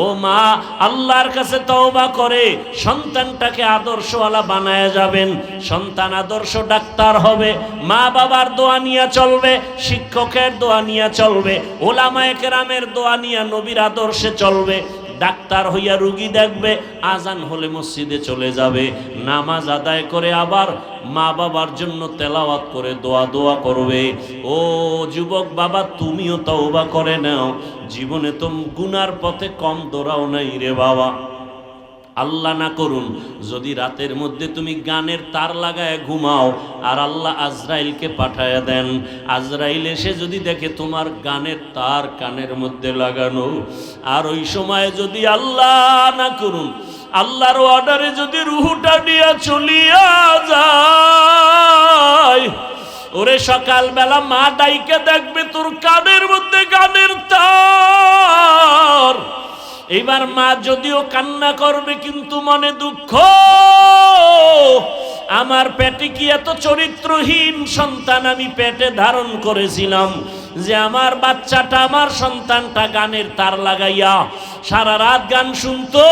ও মা, আল্লাহর কাছে তওবা করে সন্তানটাকে আদর্শওয়ালা বানায় যাবেন। সন্তান আদর্শ ডাক্তার হবে, মা বাবার দোয়া নিয়ে চলবে, শিক্ষকের দোয়া নিয়ে চলবে, ওলামায়ে কেরামের দোয়া নিয়ে নবীর আদর্শে চলবে। ডাক্তার হইয়া রুগী দেখবে, আজান হলে মসজিদে চলে যাবে, নামাজ আদায় করে আবার মা বাবার জন্য তেলাওয়াত করে দোয়া করবে। ও যুবক বাবা, তুমিও তওবা করে নাও। জীবনে তো গুনার পথে কম দৌড়াও নাই রে বাবা। আল্লাহ না করুন যদি রাতের মধ্যে তুমি গানের তার লাগায় ঘুমাও, আর আল্লাহ আজরাইলকে পাঠায়া দেন, আজরাইল এসে যদি দেখে তোমার গানের তার কানের মধ্যে লাগানো, আর ওই সময় যদি আল্লাহ না করুন আল্লাহর অর্ডারে যদি রুহুটা নিয়ে চলিয়া যায়, ওরে সকালবেলা মা ডাইকে দেখবে তোর কানের মধ্যে গানের তার। এবার মা যদিও কান্না করবে, কিন্তু মনে দুঃখ, আমার পেটে কি এত চরিত্রহীন সন্তান আমি পেটে ধারণ করেছিলাম যে আমার বাচ্চাটা, আমার সন্তানটা গানের তার লাগাইয়া সারা রাত গান শুনতো,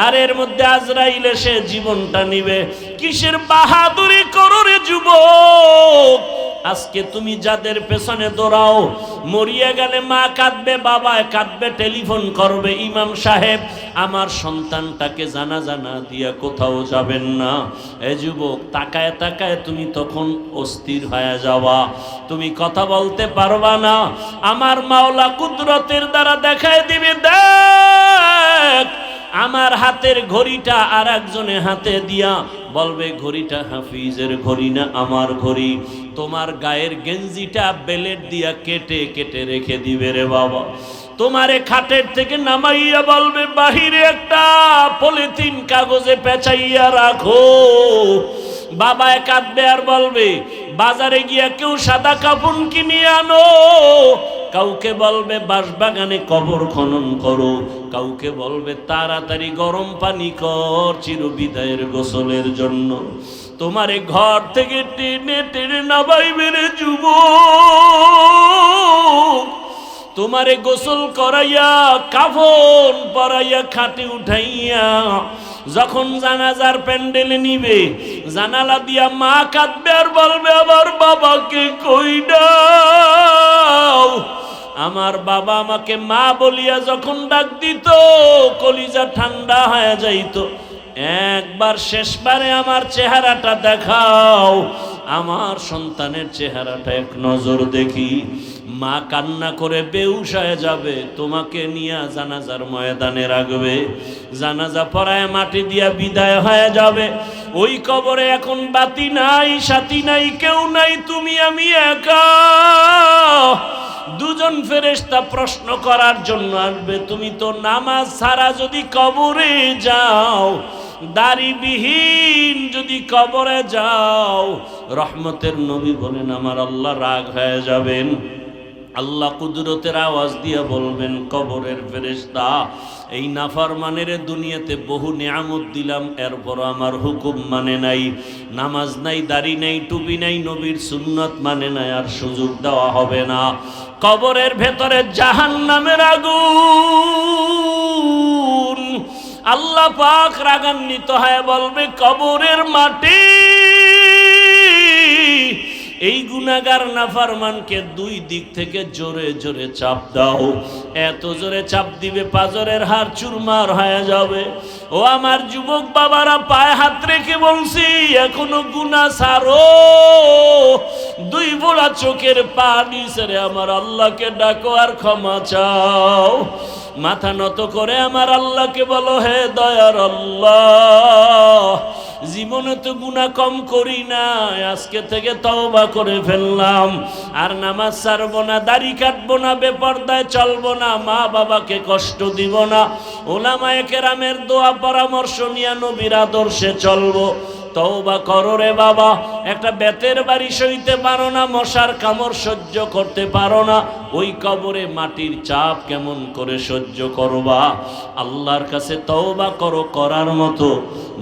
আর এর মধ্যে আজরাইল এসে জীবনটা নিবে। কিসের বাহাদুরি করো রে যুবক? আজকে তুমি যাদের পেছনে দৌড়াও, মরিয়া গেলে মা কাঁদবে, বাবা কাঁদবে, টেলিফোন করবে, ইমাম সাহেব আমার সন্তানটাকে জানাজা না দিয়া কোথাও যাবেন না। এ যুবক, তাকায় তাকায় তুমি তখন অস্থির হয়ে যাওয়া, তুমি কথা বলতে পারবা না। আমার মাওলা কুদরতের দ্বারা দেখায় দিবে, দেখ আমার হাতের ঘড়িটা আর একজনের হাতে দিয়া বলবে, ঘড়িটা হাফিজের ঘড়ি না আমার ঘড়ি। তোমার গায়ের গেঞ্জিটা বেলেট দিয়া কেটে কেটে রেখে দিবে রে বাবা। তোমারে খাটের থেকে নামাইয়া বলবে, বাহিরে একটা পলিথিন কাগজে পেঁচাইয়া রাখো। বাবা কাঁদবে আর বলবে, বাজারে গিয়া কেউ সাদা কাফন কিনে আনো। কাউকে বলবে বাঁশবাগানে কবর খনন করো, কাউকে বলবে তাড়াতাড়ি গরম পানি কর চিরবিদায়ের গোসলের জন্য। তোমারে ঘর থেকে টেনে টেনে নামাইবে রে যুবক। তোমারে গোসল করাইয়া কাফন পরাইয়া খাটে উঠাইয়া যখন জানাজার প্যান্ডেলে নিবে, জানালা দিয়া মা কাঁদবে আর বলবে আমার বাবাকে কই দাও। আমার বাবা আমাকে মা বলিয়া যখন ডাক দিত কলিজা ঠান্ডা হয়ে যাইত। একবার শেষবারে আমার চেহারাটা দেখাও, আমার সন্তানের চেহারাটা এক নজর দেখি। মা কান্না করে বেহুশ হয়ে যাবে, তোমাকে নিয়ে জানাজার ময়দানে রাখবে, জানাজা পড়ায় মাটি দিয়া বিদায় হয়ে যাবে। ওই কবরে এখন বাতি নাই, সাথী নাই, কেউ নাই, তুমি আমি একা। দুজন ফেরেশতা প্রশ্ন করার জন্য আসবে, তুমি তো নামাজ ছাড়া যদি কবরে যাও, দাড়িবিহীন যদি কবরে যাও, রহমতের নবী বলেন আমার আল্লাহ রাগ হয়ে যাবেন। আল্লাহ কুদরতের আওয়াজ দিয়ে বলবেন, কবরের ফেরেশতা, এই নাফরমানের দুনিয়াতে বহু নিয়ামত দিলাম, এরপর আমার হুকুম মানে নাই, নামাজ নাই, দাড়ি নাই, টুপি নাই, নবীর সুন্নত মানে নাই, আর সুযোগ দেওয়া হবে না। কবরের ভেতরে জাহান্নামের আগুন। আল্লাহ পাক রাগান্বিত হয়ে বলবে, কবরের মাটি এই গুনাহগার নাফরমানকে দুই দিক থেকে জোরে জোরে চাপ দাও। এত জোরে চাপ দিবে পাজরের হাড় চুরমার হয়ে যাবে। ও আমার যুবক বাবারা, পায়ে হাত রেখে বলছি, এখনো গুনাহ ছাড়ো। দুই বোলা চোখের পানি ছেড়ে আমার আল্লাহকে ডাকো আর ক্ষমা চাও। মাথা নত করে আমার আল্লাহকে বলো, হে দয়ার আল্লাহ, জীবনে তো গুনাহ কম করি না, আজকে থেকে তওবা করে ফেললাম, আর নামাজ ছাড়বো না, দাড়ি কাটবো না, বেপরদায় চলবো না, মা বাবাকে কষ্ট দিব না, ওলামায়ে কেরামের দোয়া পরামর্শ নিয়ে নবীর আদর্শে চলবো। তওবা করো রে বাবা। একটা বেতের বাড়ি সইতে পারো না, মশার কামড় সহ্য করতে পারো না, ওই কবরে মাটির চাপ কেমন করে সহ্য করবা? আল্লাহর কাছে তওবা করো করার মতো।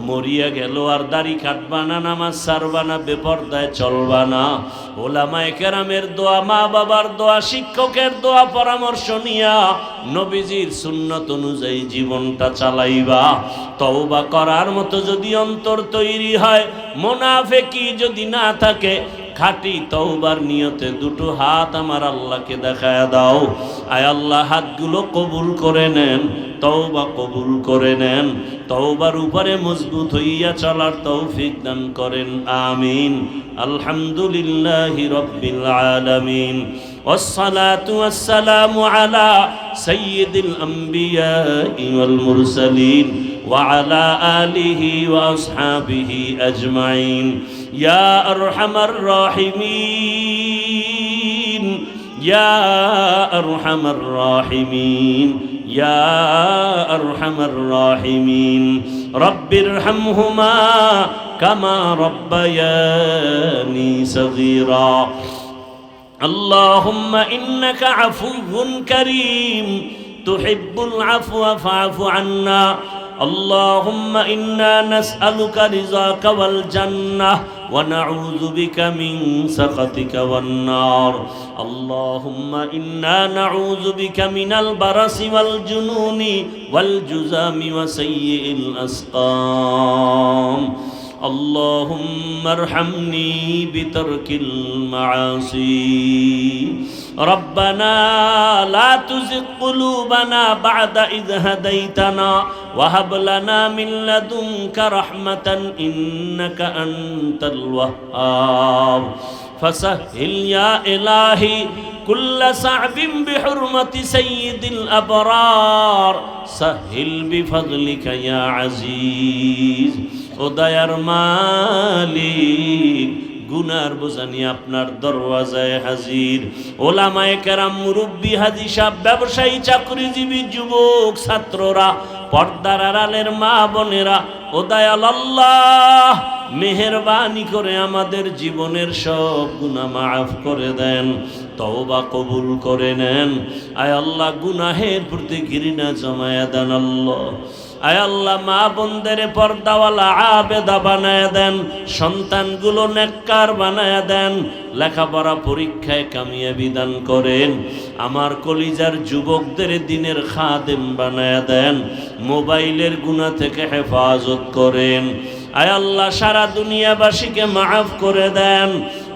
মরিয়া গেল আর দাড়ি কাটবা না, নামাজ ছাড়বা না, বেপরদায় চলবা না, ওলামায়ে কেরামের দোয়া, মা বাবার দোয়া, শিক্ষকের দোয়া পরামর্শ নিয়া নবীজির সুন্নত অনুযায়ী জীবনটা চালাইবা। তওবা করার মতো যদি অন্তর তৈরি হয়, মুনাফিকি যদি না থাকে, খাঁটি তওবার নিয়তে দুটো হাত আমার আল্লাহকে দেখায় দাও। আয় আল্লাহ, হাতগুলো কবুল করে নেন, তওবা কবুল করে নেন, তওবার উপরে মজবুত হইয়া চলার তৌফিক দান করেন, আমিন। আলহামদুলিল্লাহি রাব্বিল আলামিন, ওয়াসসালাতু ওয়াসসালামু আলা সাইয়্যিদিল আমবিয়াই ওয়াল মুরসালিন ওয়া আলা আলিহি ওয়া আসহাবিহি আজমাইন। ইয়া আরহামার রাহিমিন, ইয়া আরহামার রাহিমিন, ইয়া আরহামার রাহিমিন। রব্বিরহামহুমা কামা রব্বায়ানি সগীরা। আল্লাহুম্মা ইন্নাকা আফুউন কারীম তুহিব্বুল আফওয়া ফা'ফু আন্না। আল্লাহুম্মা ইন্না নাসআলুকা রিযাকা ওয়াল জান্নাহ ওয়া নাউযু বিকা মিন সাখাতিকা ওয়ান নার। আল্লাহুম্মা ইন্না নাউযু বিকা মিনাল বারাসি ওয়াল জুনুনি ওয়াল জুযামি ওয়া সাইয়্যিল আসকাম। আল্লাহুম্মা আরহামনি বিতারকিল মাআসি। রব্বানা লা তুযিগ কুলুবানা বা'দা ইয হাদাইতানা ওয়া হাব লানা মিন লাদুনকা রাহমাতান ইন্নাকা আনতাল ওয়াহ্হাব। ফাসাহহিল ইয়া ইলাহি কুল্লা সা'বিন বিহুরমাতি সাইয়্যিদিল আবরার। সাহহিল বিফাদলিকা ইয়া আজিজ। ও দয়ার মালিক, গুনার বোঝা নিয়ে আপনার দরওয়াজায় হাজির। ওলামায়ে কেরাম, মুরব্বী, হাজী সাহেব, ব্যবসায়ী, চাকরিজীবী, যুবক, ছাত্ররা, পর্দার আড়ালের মা বোনেরা, ও দয়াল আল্লাহ, মেহেরবানি করে আমাদের জীবনের সব গুনাহ মাফ করে দেন, তওবা কবুল করে নেন। আয় আল্লাহ, গুনাহের প্রতি ঘৃণা জমায়া দেন। আল্লাহ আয় আল্লাহ মা বোনদের পর্দাওয়ালা আবেদা বানায় দেন, সন্তানগুলো নেককার বানায় দেন, লেখাপড়া পরীক্ষায় কামিয়াবি দান করেন। আমার কলিজার যুবকদের দিনের খাদেম বানায় দেন, মোবাইলের গুনাহ থেকে হেফাজত করেন। আয় আল্লাহ সারা দুনিয়াবাসীকে মাফ করে দেন,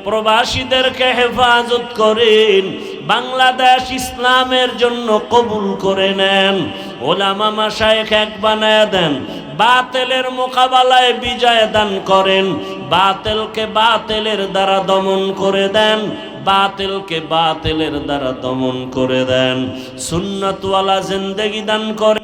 প্রবাসীদেরকে হেফাজত করেন, বাংলাদেশ ইসলামের জন্য কবুল করে নেন। ওলামা মাশায়েখ এক বানায় দেন, বাতিলের মোকাবেলায় বিজয় দান করেন, বাতিলকে বাতিলের দ্বারা দমন করে দেন, বাতিলকে বাতিলের দ্বারা দমন করে দেন। সুন্নাতওয়ালা জিন্দেগি দান করেন।